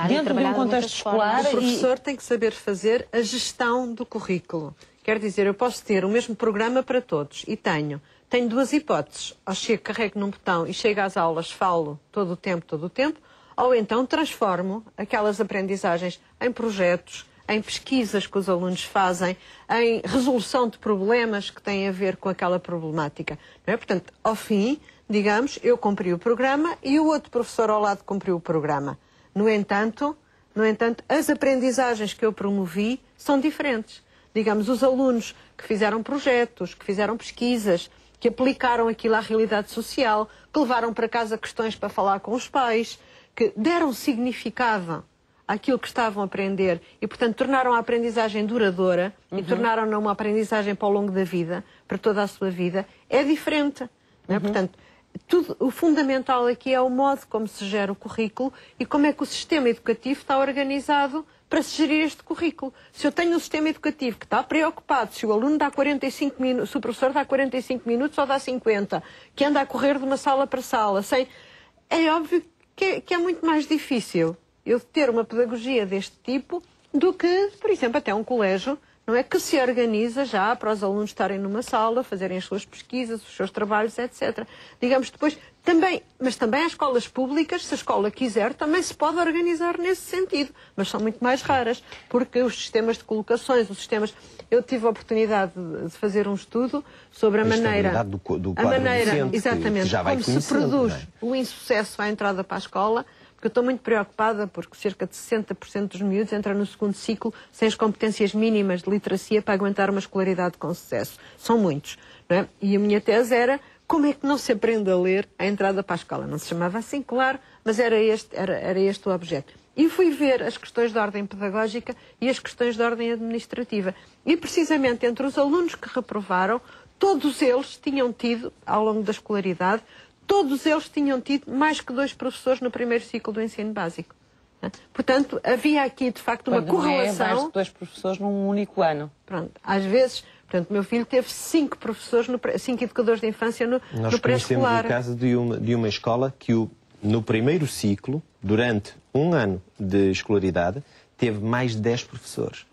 [SPEAKER 2] dentro de um contexto escolar.
[SPEAKER 5] O professor tem que saber fazer a gestão do currículo. Quer dizer, eu posso ter o mesmo programa para todos e tenho 2 hipóteses. Ou carrego num botão e chego às aulas, falo todo o tempo, ou então transformo aquelas aprendizagens em projetos, em pesquisas que os alunos fazem, em resolução de problemas que têm a ver com aquela problemática. Não é? Portanto, ao fim, digamos, eu cumpri o programa e o outro professor ao lado cumpriu o programa. No entanto, as aprendizagens que eu promovi são diferentes. Digamos, os alunos que fizeram projetos, que fizeram pesquisas, que aplicaram aquilo à realidade social, que levaram para casa questões para falar com os pais, que deram significado àquilo que estavam a aprender e, portanto, tornaram a aprendizagem duradoura e tornaram-na uma aprendizagem para o longo da vida, para toda a sua vida, é diferente. Não é? Portanto, o fundamental aqui é o modo como se gera o currículo e como é que o sistema educativo está organizado para se gerir este currículo. Se eu tenho um sistema educativo que está preocupado se o aluno dá 45 minutos, se o professor dá 45 minutos ou dá 50, que anda a correr de uma sala para sala, é óbvio que é muito mais difícil eu ter uma pedagogia deste tipo do que, por exemplo, até um colégio, não é, que se organiza já para os alunos estarem numa sala, fazerem as suas pesquisas, os seus trabalhos, etc. Digamos, depois, mas também há escolas públicas, se a escola quiser, também se pode organizar nesse sentido, mas são muito mais raras, porque os sistemas de colocações, eu tive a oportunidade de fazer um estudo sobre a maneira exatamente, como se produz o insucesso à entrada para a escola. Eu estou muito preocupada porque cerca de 60% dos miúdos entram no segundo ciclo sem as competências mínimas de literacia para aguentar uma escolaridade com sucesso. São muitos, não é? E a minha tese era como é que não se aprende a ler à entrada para a escola. Não se chamava assim, claro, mas era este o objeto. E fui ver as questões de ordem pedagógica e as questões de ordem administrativa. E precisamente entre os alunos que reprovaram, todos eles tinham tido, ao longo da escolaridade, todos eles tinham tido mais que 2 professores no primeiro ciclo do ensino básico. Portanto, havia aqui, de facto, uma correlação...
[SPEAKER 2] mais que 2 professores num único ano.
[SPEAKER 5] Pronto, às vezes... Portanto, meu filho teve 5 professores, 5 educadores de infância no pré-escolar.
[SPEAKER 7] Nós conhecemos o caso de uma escola que no primeiro ciclo, durante um ano de escolaridade, teve mais de 10 professores.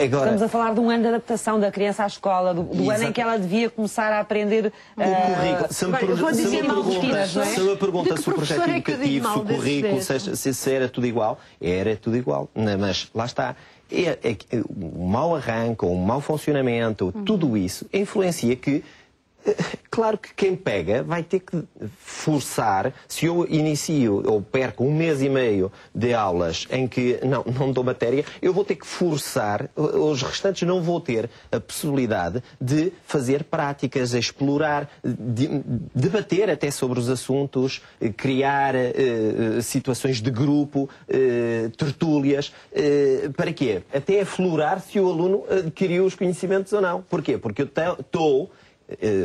[SPEAKER 2] Agora, estamos a falar de um ano de adaptação da criança à escola, do ano em que ela devia começar a aprender
[SPEAKER 7] o currículo. Se me pergunta se o projeto educativo, se o currículo, se era tudo igual, era tudo igual. Mas lá está. O mau arranque, o mau funcionamento, tudo isso influencia que... Claro que quem pega vai ter que forçar, se eu inicio ou perco um mês e meio de aulas em que não dou matéria, eu vou ter que forçar, os restantes não vou ter a possibilidade de fazer práticas, explorar, debater até sobre os assuntos, criar situações de grupo, tertúlias, para quê? Até aflorar se o aluno adquiriu os conhecimentos ou não. Porquê? Porque eu estou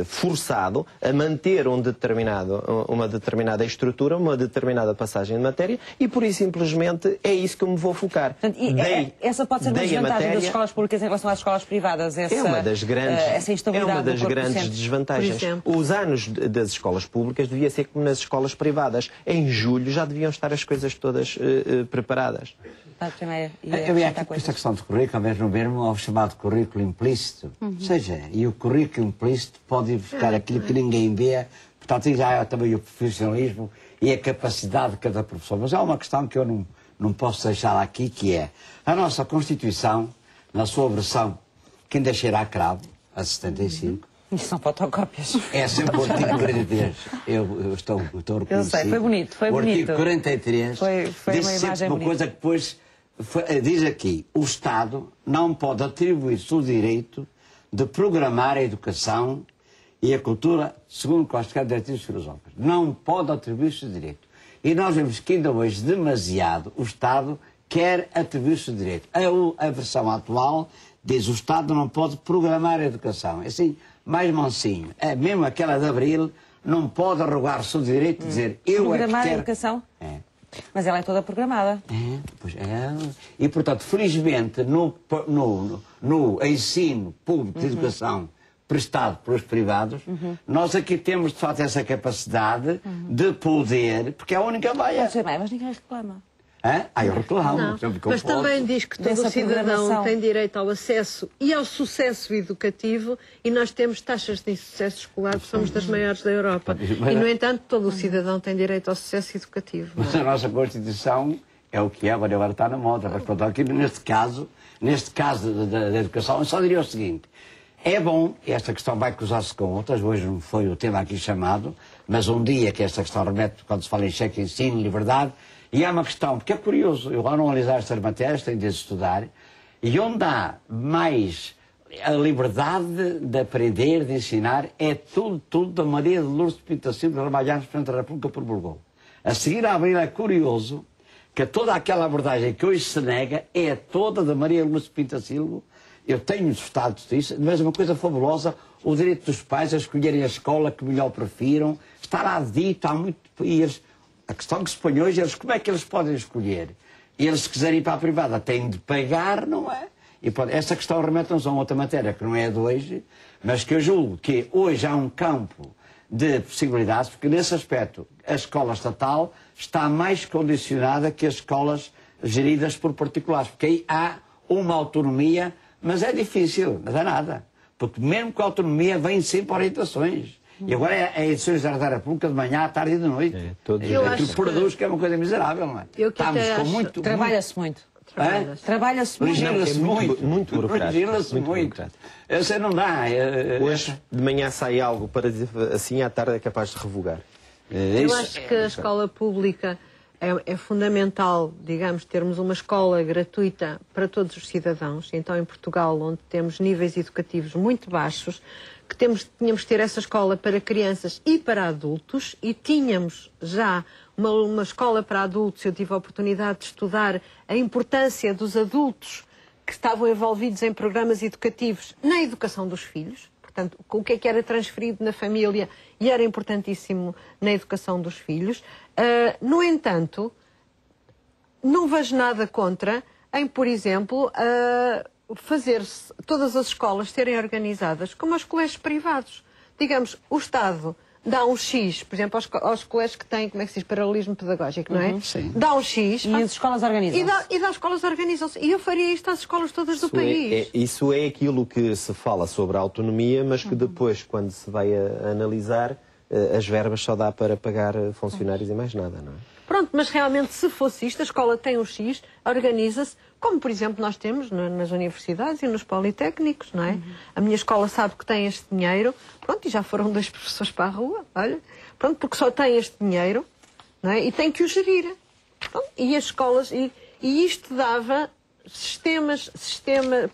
[SPEAKER 7] forçado a manter uma determinada estrutura, uma determinada passagem de matéria e, por isso, simplesmente, é isso que eu me vou focar.
[SPEAKER 2] Portanto, essa pode ser uma desvantagem das escolas públicas em relação às escolas privadas?
[SPEAKER 7] É uma das grandes desvantagens. Os anos das escolas públicas devia ser como nas escolas privadas. Em julho já deviam estar as coisas todas preparadas.
[SPEAKER 6] Eu ia aqui com esta questão de currículo, ao mesmo vermo, ao chamado currículo implícito. Ou seja, e o currículo implícito pode ir buscar aquilo que ninguém vê, portanto, já é também o profissionalismo e a capacidade de cada professor. Mas há uma questão que eu não posso deixar aqui, que é a nossa Constituição, na sua versão que ainda cheira a cravo, a 75.
[SPEAKER 2] Isso são fotocópias.
[SPEAKER 6] É sempre o artigo 43. Eu estou reconhecido.
[SPEAKER 2] Eu sei, foi bonito, foi bonito.
[SPEAKER 6] O artigo 43
[SPEAKER 2] foi
[SPEAKER 6] diz
[SPEAKER 2] uma
[SPEAKER 6] sempre
[SPEAKER 2] imagem
[SPEAKER 6] uma
[SPEAKER 2] bonita.
[SPEAKER 6] coisa que depois diz aqui, o Estado não pode atribuir-se o direito de programar a educação e a cultura segundo quaisquer diretivos filosóficos. Não pode atribuir-se o direito. E nós vemos que ainda hoje, demasiado, o Estado quer atribuir-se o direito. A versão atual diz o Estado não pode programar a educação. É assim, mais mansinho. É mesmo aquela de Abril, não pode arrogar-se o direito de dizer eu
[SPEAKER 2] programar
[SPEAKER 6] é que quero...
[SPEAKER 2] a educação?
[SPEAKER 6] É.
[SPEAKER 2] Mas ela é toda programada.
[SPEAKER 6] Pois é. E, portanto, felizmente, no ensino público de educação prestado pelos privados, nós aqui temos, de facto, essa capacidade de poder, porque é a única vaia.
[SPEAKER 2] Pode ser bem, mas ninguém reclama.
[SPEAKER 6] Eu reclamo.
[SPEAKER 5] Não, mas também diz que todo o cidadão tem direito ao acesso e ao sucesso educativo, e nós temos taxas de insucesso escolar que somos das maiores da Europa. E, no entanto, todo o cidadão tem direito ao sucesso educativo.
[SPEAKER 6] Mas a nossa Constituição é o que é, agora está na moda. Mas, pronto, aqui, neste caso da educação, eu só diria o seguinte. É bom, esta questão vai cruzar-se com outras, hoje não foi o tema aqui chamado, mas um dia que esta questão remete, quando se fala em cheque, ensino, liberdade, e há uma questão, porque é curioso, eu ao não analisar estas matérias tenho de estudar, e onde há mais a liberdade de aprender, de ensinar, é tudo da Maria de Lourdes de Pinto da Silva, trabalhar frente à República promulgou. A seguir a Abril é curioso que toda aquela abordagem que hoje se nega é toda da Maria de Lourdes de Pinto da Silva. Eu tenho estados disso, mas é uma coisa fabulosa, o direito dos pais a escolherem a escola que melhor prefiram, está lá dito, há muito... E eles, a questão que se põe hoje, como é que eles podem escolher? E eles, se quiserem ir para a privada, têm de pagar, não é? E essa questão remete-nos a outra matéria, que não é de hoje, mas que eu julgo que hoje há um campo de possibilidades, porque nesse aspecto a escola estatal está mais condicionada que as escolas geridas por particulares, porque aí há uma autonomia. Mas é difícil, não dá nada. Porque mesmo com a autonomia vêm sempre orientações. E agora é edições da República de manhã, à tarde e de noite. Aquilo produz que é uma coisa miserável, não é?
[SPEAKER 2] Estamos com muito... Trabalha-se muito. Trabalha-se muito.
[SPEAKER 6] Legisla-se muito.
[SPEAKER 7] Muito burocrático.
[SPEAKER 6] Legisla-se muito. Essa não dá.
[SPEAKER 7] Hoje de manhã sai algo para dizer assim, à tarde é capaz de revogar.
[SPEAKER 5] Eu acho que a escola pública é fundamental, digamos, termos uma escola gratuita para todos os cidadãos. Então, em Portugal, onde temos níveis educativos muito baixos, que tínhamos de ter essa escola para crianças e para adultos, e tínhamos já uma escola para adultos. Eu tive a oportunidade de estudar a importância dos adultos que estavam envolvidos em programas educativos na educação dos filhos. Portanto, o que era transferido na família e era importantíssimo na educação dos filhos. No entanto, não vejo nada contra em, por exemplo, fazer-se todas as escolas serem organizadas como os colégios privados. Digamos, o Estado dá um X, por exemplo, aos colégios que têm, como é que se diz, paralelismo pedagógico, não é?
[SPEAKER 6] Sim.
[SPEAKER 5] Dá um X.
[SPEAKER 2] E as escolas organizam-se.
[SPEAKER 5] E as escolas organizam-se. E eu faria isto às escolas todas do país.
[SPEAKER 7] Isso é aquilo que se fala sobre a autonomia, mas que depois, quando se vai a analisar, as verbas só dá para pagar funcionários e mais nada, não é?
[SPEAKER 5] Pronto, mas realmente, se fosse isto, a escola tem um X, organiza-se, como, por exemplo, nós temos nas universidades e nos politécnicos, não é? A minha escola sabe que tem este dinheiro, pronto, e já foram 2 professores para a rua, olha, pronto, porque só tem este dinheiro, não é? E tem que o gerir. Pronto, e as escolas, e isto dava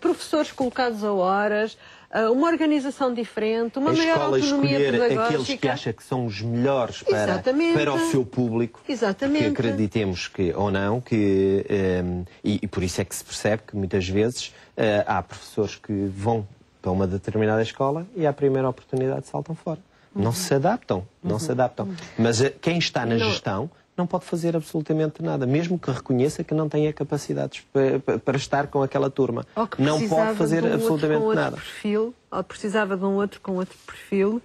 [SPEAKER 5] professores colocados a horas, uma organização diferente, uma maior autonomia pedagógica.
[SPEAKER 7] Aqueles que acha que são os melhores para o seu público.
[SPEAKER 5] Exatamente.
[SPEAKER 7] Que acreditemos que, ou não, e por isso é que se percebe que muitas vezes há professores que vão para uma determinada escola e à primeira oportunidade saltam fora. Não se adaptam, não se adaptam. Mas quem está na gestão não pode fazer absolutamente nada, mesmo que reconheça que não tenha capacidades para estar com aquela turma. Não pode fazer absolutamente nada.
[SPEAKER 5] Ou precisava de um outro com outro perfil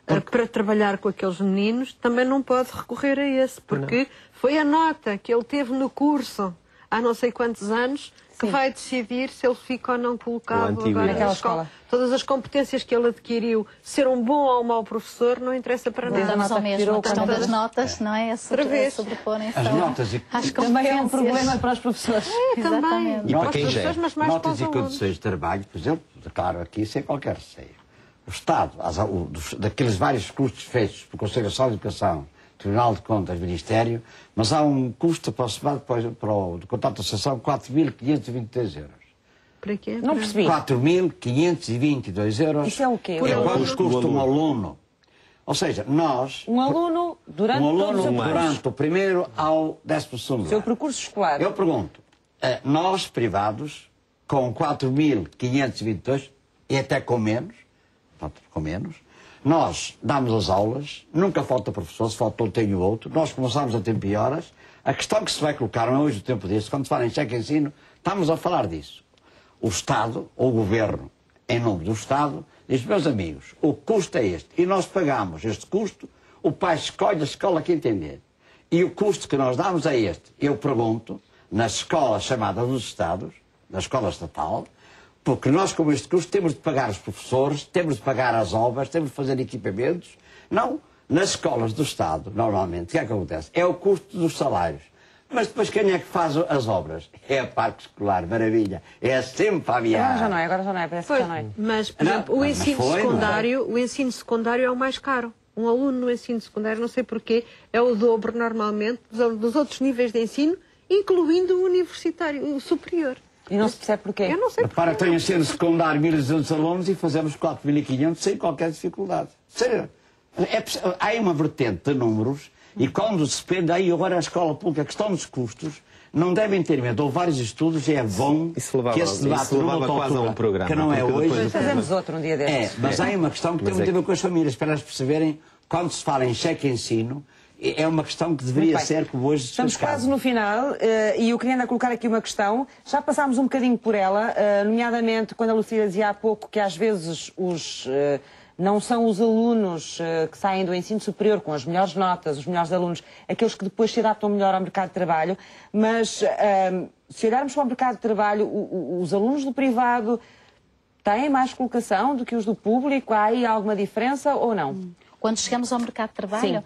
[SPEAKER 5] para trabalhar com aqueles meninos, também não pode recorrer a esse, porque foi a nota que ele teve no curso há não sei quantos anos que vai decidir se ele fica ou não colocado agora naquela escola. Todas as competências que ele adquiriu, ser um bom ou um mau professor, não interessa para nada.
[SPEAKER 4] Voltamos ao mesmo, a questão das notas, não é?
[SPEAKER 6] Sobreporem-se as notas
[SPEAKER 2] também é um problema para os professores.
[SPEAKER 5] Também.
[SPEAKER 7] E para quem gera.
[SPEAKER 6] Notas e condições de trabalho, por exemplo, claro, aqui sem qualquer receio. O Estado, daqueles vários custos feitos pelo Conselho Nacional de Educação, Tribunal de Contas, Ministério, mas há um custo aproximado para o contrato de associação de 4.522 euros.
[SPEAKER 5] Para quê?
[SPEAKER 2] Não percebi.
[SPEAKER 6] 4.522 euros.
[SPEAKER 2] Isso é o quê?
[SPEAKER 6] É quanto custa um aluno. Ou seja, nós...
[SPEAKER 2] Um aluno durante
[SPEAKER 6] durante o primeiro ao 12º ano.
[SPEAKER 2] Seu percurso escolar.
[SPEAKER 6] Eu pergunto, nós privados, com 4.522, e até com menos, nós damos as aulas, nunca falta professor, se faltou tenho outro, nós começamos a tempo e horas. A questão que se vai colocar, não é hoje o tempo disso, quando se fala em cheque ensino, estamos a falar disso. O Estado, ou o Governo, em nome do Estado, diz, meus amigos, o custo é este. E nós pagamos este custo, o pai escolhe a escola que entender. E o custo que nós damos é este. Eu pergunto, nas escolas chamadas dos Estados, na escola estatal, porque nós com este custo temos de pagar os professores, temos de pagar as obras, temos de fazer equipamentos. Não, nas escolas do Estado, normalmente, o que é que acontece? É o custo dos salários. Mas depois quem é que faz as obras? É a parte escolar, maravilha. É sempre a aviar.
[SPEAKER 2] Agora já não é, parece que já não é.
[SPEAKER 5] Mas, por exemplo, o ensino secundário é o mais caro. Um aluno no ensino secundário, não sei porquê, é o dobro normalmente dos outros níveis de ensino, incluindo o universitário, o superior.
[SPEAKER 2] E não se percebe porquê?
[SPEAKER 5] Eu não sei porquê.
[SPEAKER 6] Para tem ensino secundário 1.200 alunos e fazemos 4.500 sem qualquer dificuldade. Sério. Há aí uma vertente de números e quando se depende, aí agora a escola pública, a questão dos custos, não devem ter medo. Houve vários estudos e é bom que esse debate
[SPEAKER 7] levava quase a um programa.
[SPEAKER 6] Que não é hoje.
[SPEAKER 2] Fazemos outro um dia destes.
[SPEAKER 6] Mas há aí uma questão que tem muito a ver com as famílias, para elas perceberem, quando se fala em cheque ensino, é uma questão que deveria ser como hoje se
[SPEAKER 2] Estamos quase no final e eu queria ainda colocar aqui uma questão. Já passámos um bocadinho por ela, nomeadamente quando a Lucília dizia há pouco que às vezes não são os alunos que saem do ensino superior com as melhores notas, os melhores alunos, aqueles que depois se adaptam melhor ao mercado de trabalho, mas se olharmos para o mercado de trabalho, os alunos do privado têm mais colocação do que os do público? Há aí alguma diferença ou não?
[SPEAKER 4] Quando chegamos ao mercado de trabalho,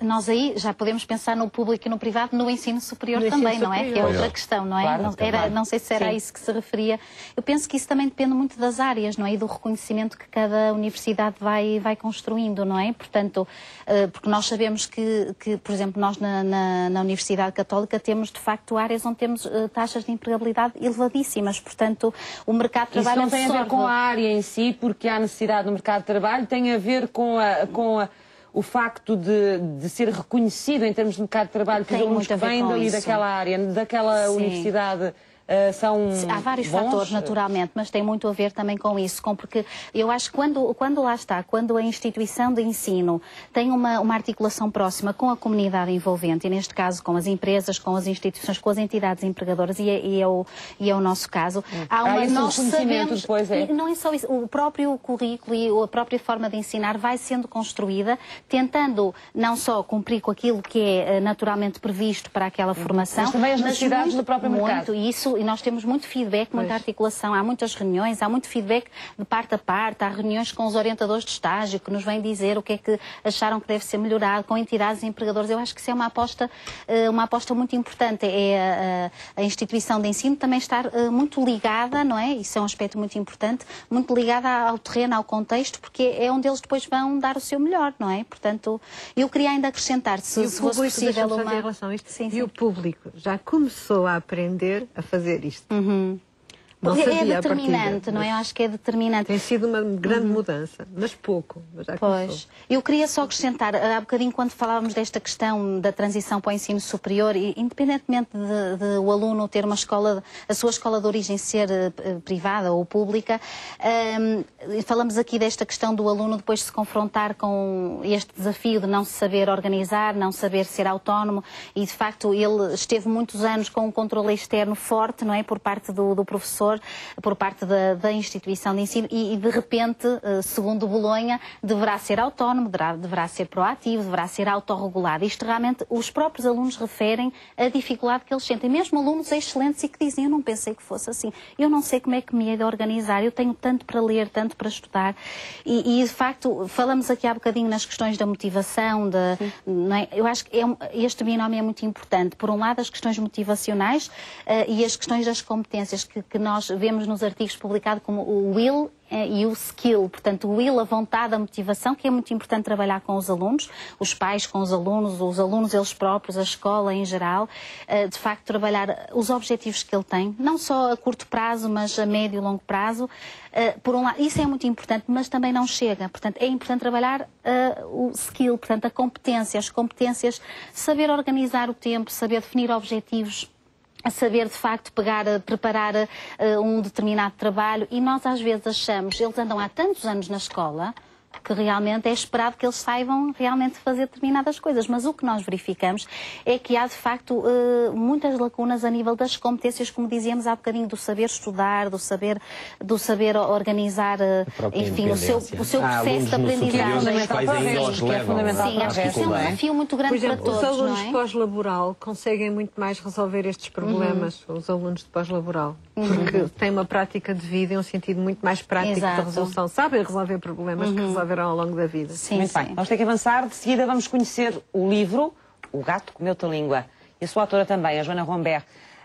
[SPEAKER 4] nós aí já podemos pensar no público e no privado, no ensino superior também, não é? Que é outra questão, não é?
[SPEAKER 2] Claro,
[SPEAKER 4] não sei se era a isso que se referia. Eu penso que isso também depende muito das áreas, não é? E do reconhecimento que cada universidade vai construindo, não é? Portanto, porque nós sabemos que por exemplo, nós na Universidade Católica temos, de facto, áreas onde temos taxas de empregabilidade elevadíssimas. Portanto, o mercado de trabalho...
[SPEAKER 2] Isso não tem a ver com a área em si, porque há necessidade no mercado de trabalho, tem a ver com o facto de ser reconhecido em termos de mercado de trabalho, que os alunos que vêm dali daquela área, daquela universidade, são
[SPEAKER 4] há vários
[SPEAKER 2] bons?
[SPEAKER 4] fatores, naturalmente, mas tem muito a ver também com isso, porque eu acho que quando lá está, quando a instituição de ensino tem uma articulação próxima com a comunidade envolvente, e neste caso com as empresas, com as instituições, com as entidades empregadoras, e é o nosso caso, nós sabemos,
[SPEAKER 2] depois
[SPEAKER 4] não é só isso, o próprio currículo e a própria forma de ensinar vai sendo construída, tentando não só cumprir com aquilo que é naturalmente previsto para aquela formação,
[SPEAKER 2] mas também as necessidades do próprio mercado.
[SPEAKER 4] E nós temos muito feedback, muita articulação, há muitas reuniões, há muito feedback de parte a parte, há reuniões com os orientadores de estágio que nos vêm dizer o que é que acharam que deve ser melhorado, com entidades e empregadores. Eu acho que isso é uma aposta muito importante. É a instituição de ensino também estar muito ligada, não é? Isso é um aspecto muito importante, muito ligada ao terreno, ao contexto, porque é onde eles depois vão dar o seu melhor, não é? Portanto, eu queria ainda acrescentar, se fosse possível
[SPEAKER 5] uma... Em relação a isto, e o público já começou a aprender a fazer isto.
[SPEAKER 4] É determinante, não é? Eu acho que é determinante.
[SPEAKER 5] Tem sido uma grande mudança, mas pouco. Mas já
[SPEAKER 4] pois. Eu queria só acrescentar, há bocadinho quando falávamos desta questão da transição para o ensino superior, e independentemente de o aluno ter a sua escola de origem ser privada ou pública, falamos aqui desta questão do aluno depois se confrontar com este desafio de não se saber organizar, não saber ser autónomo, e de facto ele esteve muitos anos com um controle externo forte, não é? Por parte do professor, por parte da instituição de ensino, e de repente, segundo Bolonha, deverá ser autónomo, deverá ser proativo, deverá ser autorregulado. Isto realmente os próprios alunos referem a dificuldade que eles sentem, mesmo alunos excelentes e que dizem, eu não pensei que fosse assim, eu não sei como é que me hei de organizar, eu tenho tanto para ler, tanto para estudar, e de facto, falamos aqui há bocadinho nas questões da motivação, não é? Eu acho que este binómio é muito importante. Por um lado, as questões motivacionais e as questões das competências que nós vemos nos artigos publicados como o will e o skill, portanto o will, a vontade, a motivação, que é muito importante trabalhar com os alunos, os pais com os alunos eles próprios, a escola em geral, de facto trabalhar os objetivos que ele tem, não só a curto prazo, mas a médio e longo prazo. Por um lado, isso é muito importante, mas também não chega, portanto é importante trabalhar o skill, portanto as competências, saber organizar o tempo, saber definir objetivos, a saber, de facto, preparar um determinado trabalho, e nós às vezes achamos, eles andam há tantos anos na escola, que realmente é esperado que eles saibam realmente fazer determinadas coisas, mas o que nós verificamos é que há, de facto, muitas lacunas a nível das competências, como dizíamos há bocadinho, do saber estudar, do saber organizar, enfim, o seu processo de aprendizagem.
[SPEAKER 2] É fundamental.
[SPEAKER 4] Sim, acho que isso é um desafio muito grande para todos,
[SPEAKER 5] os alunos
[SPEAKER 4] não é?
[SPEAKER 5] de pós-laboral conseguem muito mais resolver estes problemas, os alunos de pós-laboral, porque têm uma prática de vida e um sentido muito mais prático de resolução. Sabem resolver problemas que resolverão ao longo da vida.
[SPEAKER 2] Sim, muito bem. Vamos ter que avançar. De seguida vamos conhecer o livro O Gato Comeu-te a Língua. E a sua autora também, a Joana Rombert,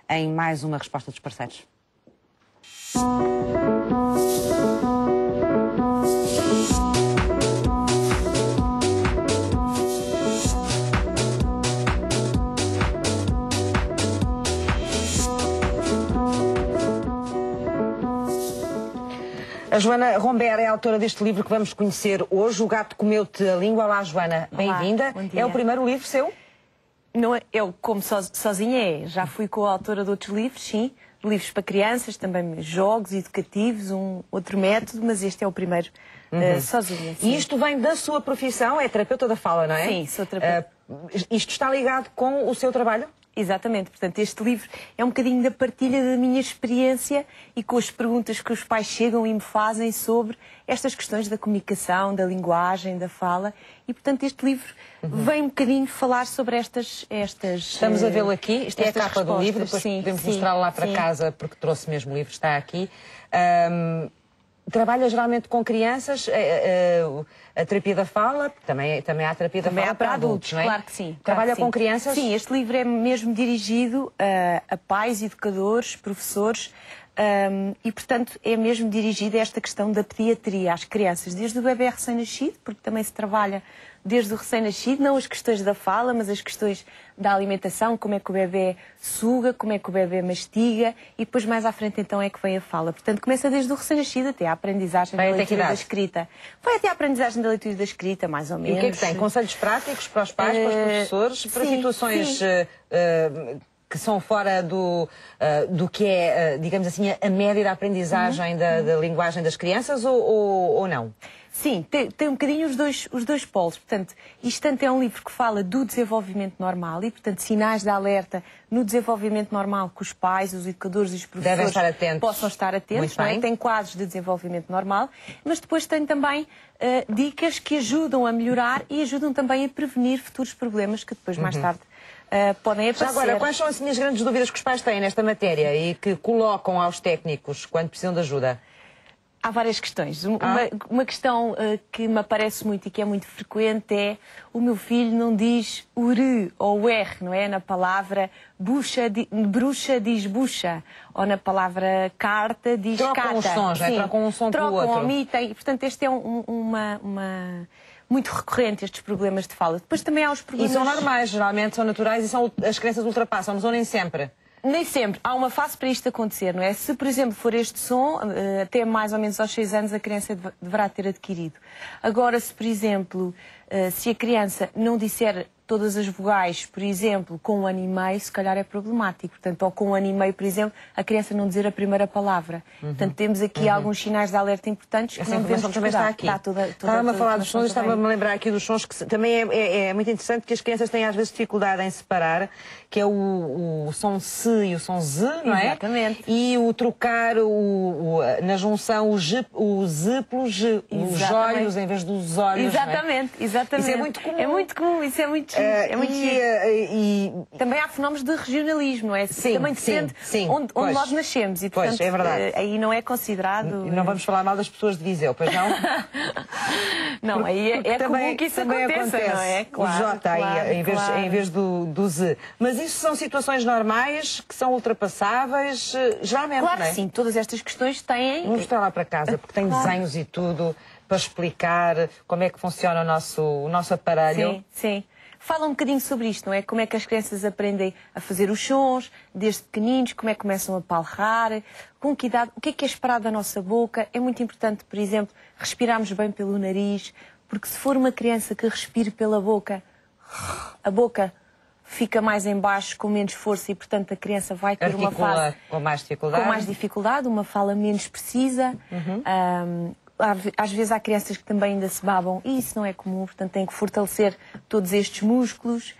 [SPEAKER 2] em mais uma resposta dos parceiros. A Joana Rombert é a autora deste livro que vamos conhecer hoje, O Gato Comeu-te a Língua. Olá, Joana, bem-vinda. É o primeiro livro seu?
[SPEAKER 10] Não, eu, como sozinha, já fui coautora de outros livros, sim, livros para crianças, também jogos educativos, outro método, mas este é o primeiro sozinha. Sim.
[SPEAKER 2] E isto vem da sua profissão, é terapeuta da fala, não é?
[SPEAKER 10] Sim, sou terapeuta.
[SPEAKER 2] Isto está ligado com o seu trabalho?
[SPEAKER 10] Exatamente, portanto este livro é um bocadinho da partilha da minha experiência e com as perguntas que os pais chegam e me fazem sobre estas questões da comunicação, da linguagem, da fala, e portanto este livro vem um bocadinho falar sobre estas
[SPEAKER 2] Estamos a vê-lo aqui, isto é a capa do livro, depois podemos mostrá-lo lá para casa, porque trouxe mesmo o livro, está aqui. Trabalha geralmente com crianças, a terapia da fala, também há terapia da fala para adultos, não é?
[SPEAKER 10] Claro que sim.
[SPEAKER 2] Trabalha com crianças?
[SPEAKER 10] Sim, este livro é mesmo dirigido a pais, educadores, professores, e portanto é mesmo dirigido a esta questão da pediatria às crianças, desde o bebê recém-nascido, porque também se trabalha desde o recém-nascido, não as questões da fala, mas as questões da alimentação, como é que o bebê suga, como é que o bebê mastiga, e depois mais à frente então é que vem a fala. Portanto, começa desde o recém-nascido até a aprendizagem da leitura e da escrita. Vai até a aprendizagem da leitura e da escrita, mais ou menos.
[SPEAKER 2] E o que é que tem? Conselhos práticos para os pais, para os professores, para situações que são fora do que é, digamos assim, a média da aprendizagem da linguagem das crianças ou não?
[SPEAKER 10] Sim, tem um bocadinho os dois polos. Portanto, isto tanto é um livro que fala do desenvolvimento normal e, portanto, sinais de alerta no desenvolvimento normal que os pais, os educadores e os professores possam estar atentos. Não é? Tem quadros de desenvolvimento normal, mas depois tem também dicas que ajudam a melhorar e ajudam também a prevenir futuros problemas que depois, mais tarde, podem aparecer.
[SPEAKER 2] Já agora, quais são assim, as grandes dúvidas que os pais têm nesta matéria e que colocam aos técnicos quando precisam de ajuda?
[SPEAKER 10] Há várias questões. Uma questão que me aparece muito e que é muito frequente é: o meu filho não diz o R ou o R, não é? Na palavra bruxa diz bucha, ou na palavra carta diz
[SPEAKER 2] trocam
[SPEAKER 10] cata.
[SPEAKER 2] Os sons,
[SPEAKER 10] sim,
[SPEAKER 2] trocam um som pelo outro.
[SPEAKER 10] Trocam, omitem. E, portanto, este é muito recorrente, estes problemas de fala. Depois também há os problemas...
[SPEAKER 2] E são normais, geralmente são naturais e as crianças ultrapassam-nos, ou nem sempre?
[SPEAKER 10] Nem sempre. Há uma fase para isto acontecer, não é? Se, por exemplo, for este som, até mais ou menos aos 6 anos a criança deverá ter adquirido. Agora, se, por exemplo, se a criança não disser todas as vogais, por exemplo, com 1 ano e meio, se calhar é problemático. Portanto, ou com 1 ano e meio, por exemplo, a criança não dizer a primeira palavra. Portanto, temos aqui alguns sinais de alerta importantes que não devemos
[SPEAKER 2] também está aqui. Estava-me a falar dos sons, estava-me a lembrar aqui dos sons que também é muito interessante, que as crianças têm às vezes dificuldade em separar, que é o som S e o som Z, não é?
[SPEAKER 10] Exatamente.
[SPEAKER 2] E o trocar na junção o Z pelo G, os olhos em vez dos olhos.
[SPEAKER 10] Exatamente,
[SPEAKER 2] não é?
[SPEAKER 10] exatamente.
[SPEAKER 2] Isso é muito comum.
[SPEAKER 10] É muito comum, isso é muito giro. É muito giro. Também há fenómenos de regionalismo, não é?
[SPEAKER 2] Sim,
[SPEAKER 10] também depende onde nós nascemos. E, portanto,
[SPEAKER 2] é verdade.
[SPEAKER 10] Aí não é considerado...
[SPEAKER 2] Não vamos falar mal das pessoas de Viseu, pois não?
[SPEAKER 10] Não, aí é comum que isso aconteça, não é?
[SPEAKER 2] Claro, o J aí, em vez do Z. Mas isso são situações normais, que são ultrapassáveis, geralmente,
[SPEAKER 10] claro,
[SPEAKER 2] não é?
[SPEAKER 10] Sim, todas estas questões têm...
[SPEAKER 2] Vamos mostrar lá para casa, porque tem desenhos e tudo para explicar como é que funciona o nosso aparelho.
[SPEAKER 10] Sim, sim. Fala um bocadinho sobre isto, não é? Como é que as crianças aprendem a fazer os sons, desde pequeninos, como é que começam a palrar, com que idade, o que é esperado da nossa boca. É muito importante, por exemplo, respirarmos bem pelo nariz, porque se for uma criança que respire pela boca, a boca fica mais em baixo, com menos força, e portanto a criança vai ter uma fase
[SPEAKER 2] com mais dificuldade,
[SPEAKER 10] uma fala menos precisa. Às vezes há crianças que também ainda se babam e isso não é comum, portanto tem que fortalecer todos estes músculos.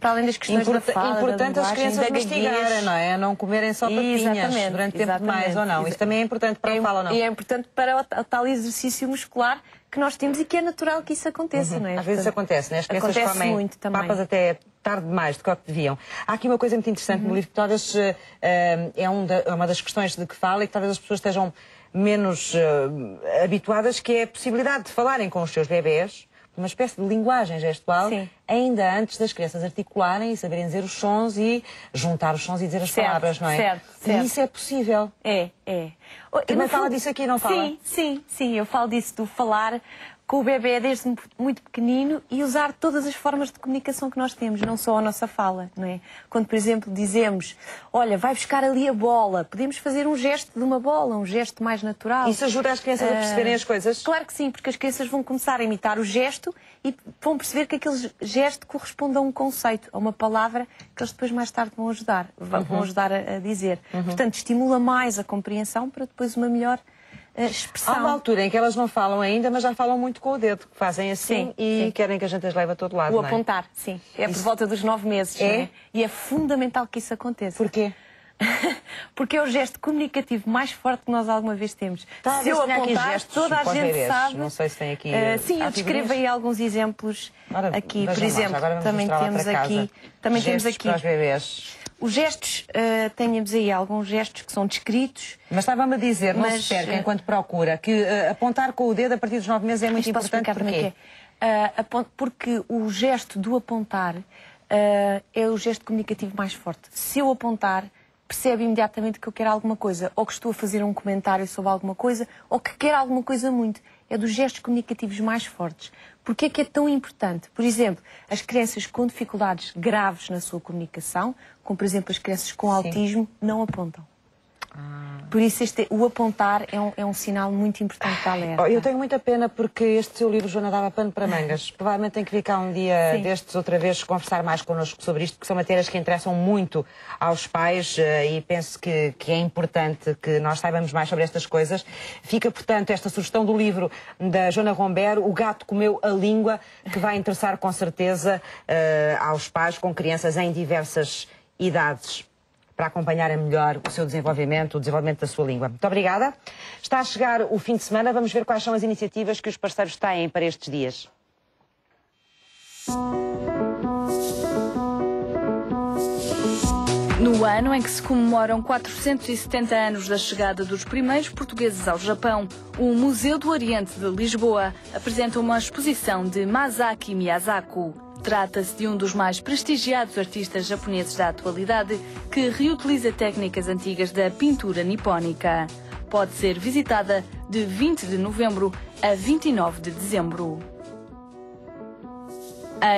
[SPEAKER 10] Para além das questões da fala,
[SPEAKER 2] importante as crianças mastigarem, não é? Não comerem só papinhas durante tempo demais, ou não? Isso também é importante para a fala, ou não?
[SPEAKER 10] E é importante para o tal exercício muscular que nós temos e que é natural que isso aconteça, não é?
[SPEAKER 2] Às vezes acontece, né? As crianças comem papas até tarde demais do que deviam. Há aqui uma coisa muito interessante no livro, que talvez é uma das questões de que fala e que talvez as pessoas estejam menos habituadas, que é a possibilidade de falarem com os seus bebés, uma espécie de linguagem gestual, ainda antes das crianças articularem e saberem dizer os sons e juntar os sons e dizer as palavras, não é?
[SPEAKER 10] Certo.
[SPEAKER 2] E isso é possível.
[SPEAKER 10] É.
[SPEAKER 2] Também fala disso aqui, não fala?
[SPEAKER 10] Sim, eu falo disso, do falar com o bebê desde muito pequenino e usar todas as formas de comunicação que nós temos, não só a nossa fala, não é? Quando, por exemplo, dizemos, olha, vai buscar ali a bola, podemos fazer um gesto de uma bola, um gesto mais natural.
[SPEAKER 2] Isso ajuda as crianças a perceberem as coisas?
[SPEAKER 10] Claro que sim, porque as crianças vão começar a imitar o gesto e vão perceber que aquele gesto corresponde a um conceito, a uma palavra que eles depois mais tarde vão ajudar a dizer. Portanto, estimula mais a compreensão para depois uma melhor expressão.
[SPEAKER 2] Há uma altura em que elas não falam ainda, mas já falam muito com o dedo, que fazem assim e querem que a gente as leve a todo lado.
[SPEAKER 10] O apontar, sim. É por volta dos 9 meses.
[SPEAKER 2] É?
[SPEAKER 10] Não é? E é fundamental que isso aconteça.
[SPEAKER 2] Porquê?
[SPEAKER 10] Porque é o gesto comunicativo mais forte que nós alguma vez temos.
[SPEAKER 2] Se eu apontar,
[SPEAKER 10] toda a gente sabe.
[SPEAKER 2] Não sei se tem aqui.
[SPEAKER 10] Sim, eu descrevo aí alguns exemplos aqui. Por exemplo,
[SPEAKER 2] também temos aqui. Para os bebés.
[SPEAKER 10] Os gestos, temos aí alguns gestos que são descritos.
[SPEAKER 2] Mas estava-me a dizer, não se perca enquanto procura, que apontar com o dedo a partir dos 9 meses é muito importante. Porquê?
[SPEAKER 10] Porque o gesto do apontar é o gesto comunicativo mais forte. Se eu apontar, percebe imediatamente que eu quero alguma coisa, ou que estou a fazer um comentário sobre alguma coisa, ou que quero alguma coisa muito. É dos gestos comunicativos mais fortes. Porquê é que é tão importante? Por exemplo, as crianças com dificuldades graves na sua comunicação, como por exemplo as crianças com autismo, não apontam. Por isso o apontar é um sinal muito importante da alerta.
[SPEAKER 2] Eu tenho muita pena porque este seu livro, Joana, dava pano para mangas. Provavelmente tem que vir cá um dia destes outra vez conversar mais connosco sobre isto, porque são matérias que interessam muito aos pais e penso que é importante que nós saibamos mais sobre estas coisas. Fica, portanto, esta sugestão do livro da Joana Rombero, O Gato Comeu a Língua, que vai interessar com certeza aos pais com crianças em diversas idades, para acompanharem melhor o seu desenvolvimento, o desenvolvimento da sua língua. Muito obrigada. Está a chegar o fim de semana. Vamos ver quais são as iniciativas que os parceiros têm para estes dias.
[SPEAKER 11] No ano em que se comemoram 470 anos da chegada dos primeiros portugueses ao Japão, o Museu do Oriente de Lisboa apresenta uma exposição de Masaki Miyazaki. Trata-se de um dos mais prestigiados artistas japoneses da atualidade, que reutiliza técnicas antigas da pintura nipónica. Pode ser visitada de 20 de novembro a 29 de dezembro.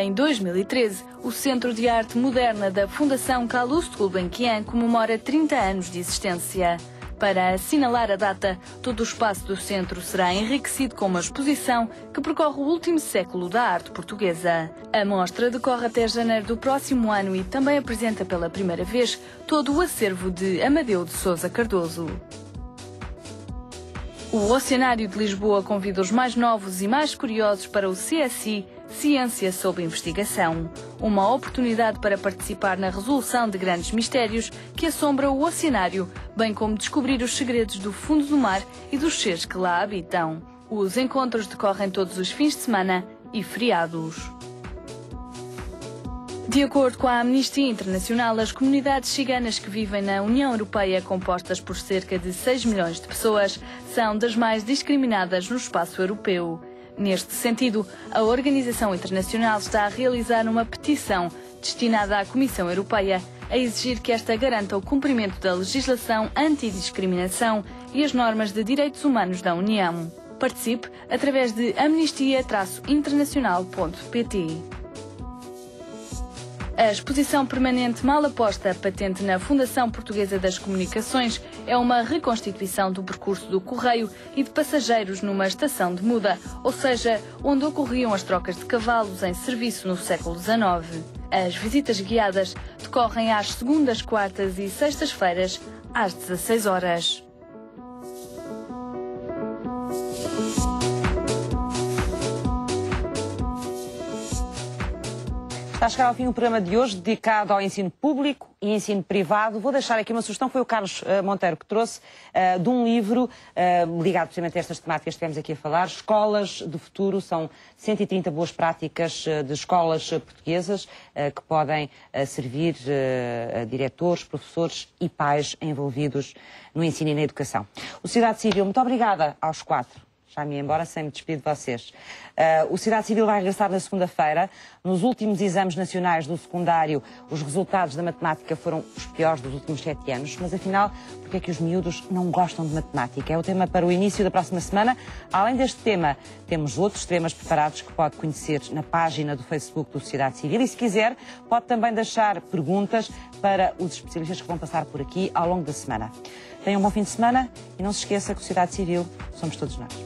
[SPEAKER 11] Em 2013, o Centro de Arte Moderna da Fundação Calouste Gulbenkian comemora 30 anos de existência. Para assinalar a data, todo o espaço do centro será enriquecido com uma exposição que percorre o último século da arte portuguesa. A mostra decorre até janeiro do próximo ano e também apresenta pela primeira vez todo o acervo de Amadeu de Sousa Cardoso. O Oceanário de Lisboa convida os mais novos e mais curiosos para o CSI, Ciência sob Investigação. Uma oportunidade para participar na resolução de grandes mistérios que assombram o oceanário, bem como descobrir os segredos do fundo do mar e dos seres que lá habitam. Os encontros decorrem todos os fins de semana e feriados. De acordo com a Amnistia Internacional, as comunidades ciganas que vivem na União Europeia, compostas por cerca de 6 milhões de pessoas, são das mais discriminadas no espaço europeu. Neste sentido, a Organização Internacional está a realizar uma petição destinada à Comissão Europeia a exigir que esta garanta o cumprimento da legislação antidiscriminação e as normas de direitos humanos da União. Participe através de amnistia-internacional.pt. A exposição permanente Malaposta, patente na Fundação Portuguesa das Comunicações, é uma reconstituição do percurso do correio e de passageiros numa estação de muda, ou seja, onde ocorriam as trocas de cavalos em serviço no século XIX. As visitas guiadas decorrem às segundas, quartas e sextas-feiras, às 16 horas.
[SPEAKER 2] Está a chegar ao fim o programa de hoje, dedicado ao ensino público e ensino privado. Vou deixar aqui uma sugestão, foi o Carlos Monteiro que trouxe, de um livro ligado precisamente a estas temáticas que estivemos aqui a falar, Escolas do Futuro. São 130 boas práticas de escolas portuguesas que podem servir a diretores, professores e pais envolvidos no ensino e na educação. O Sociedade Civil, muito obrigada aos 4. Já me ia embora sem me despedir de vocês. O Sociedade Civil vai regressar na segunda-feira. Nos últimos exames nacionais do secundário, os resultados da matemática foram os piores dos últimos 7 anos. Mas, afinal, porque é que os miúdos não gostam de matemática? É o tema para o início da próxima semana. Além deste tema, temos outros temas preparados que pode conhecer na página do Facebook do Sociedade Civil. E, se quiser, pode também deixar perguntas para os especialistas que vão passar por aqui ao longo da semana. Tenham um bom fim de semana e não se esqueça que a Sociedade Civil somos todos nós.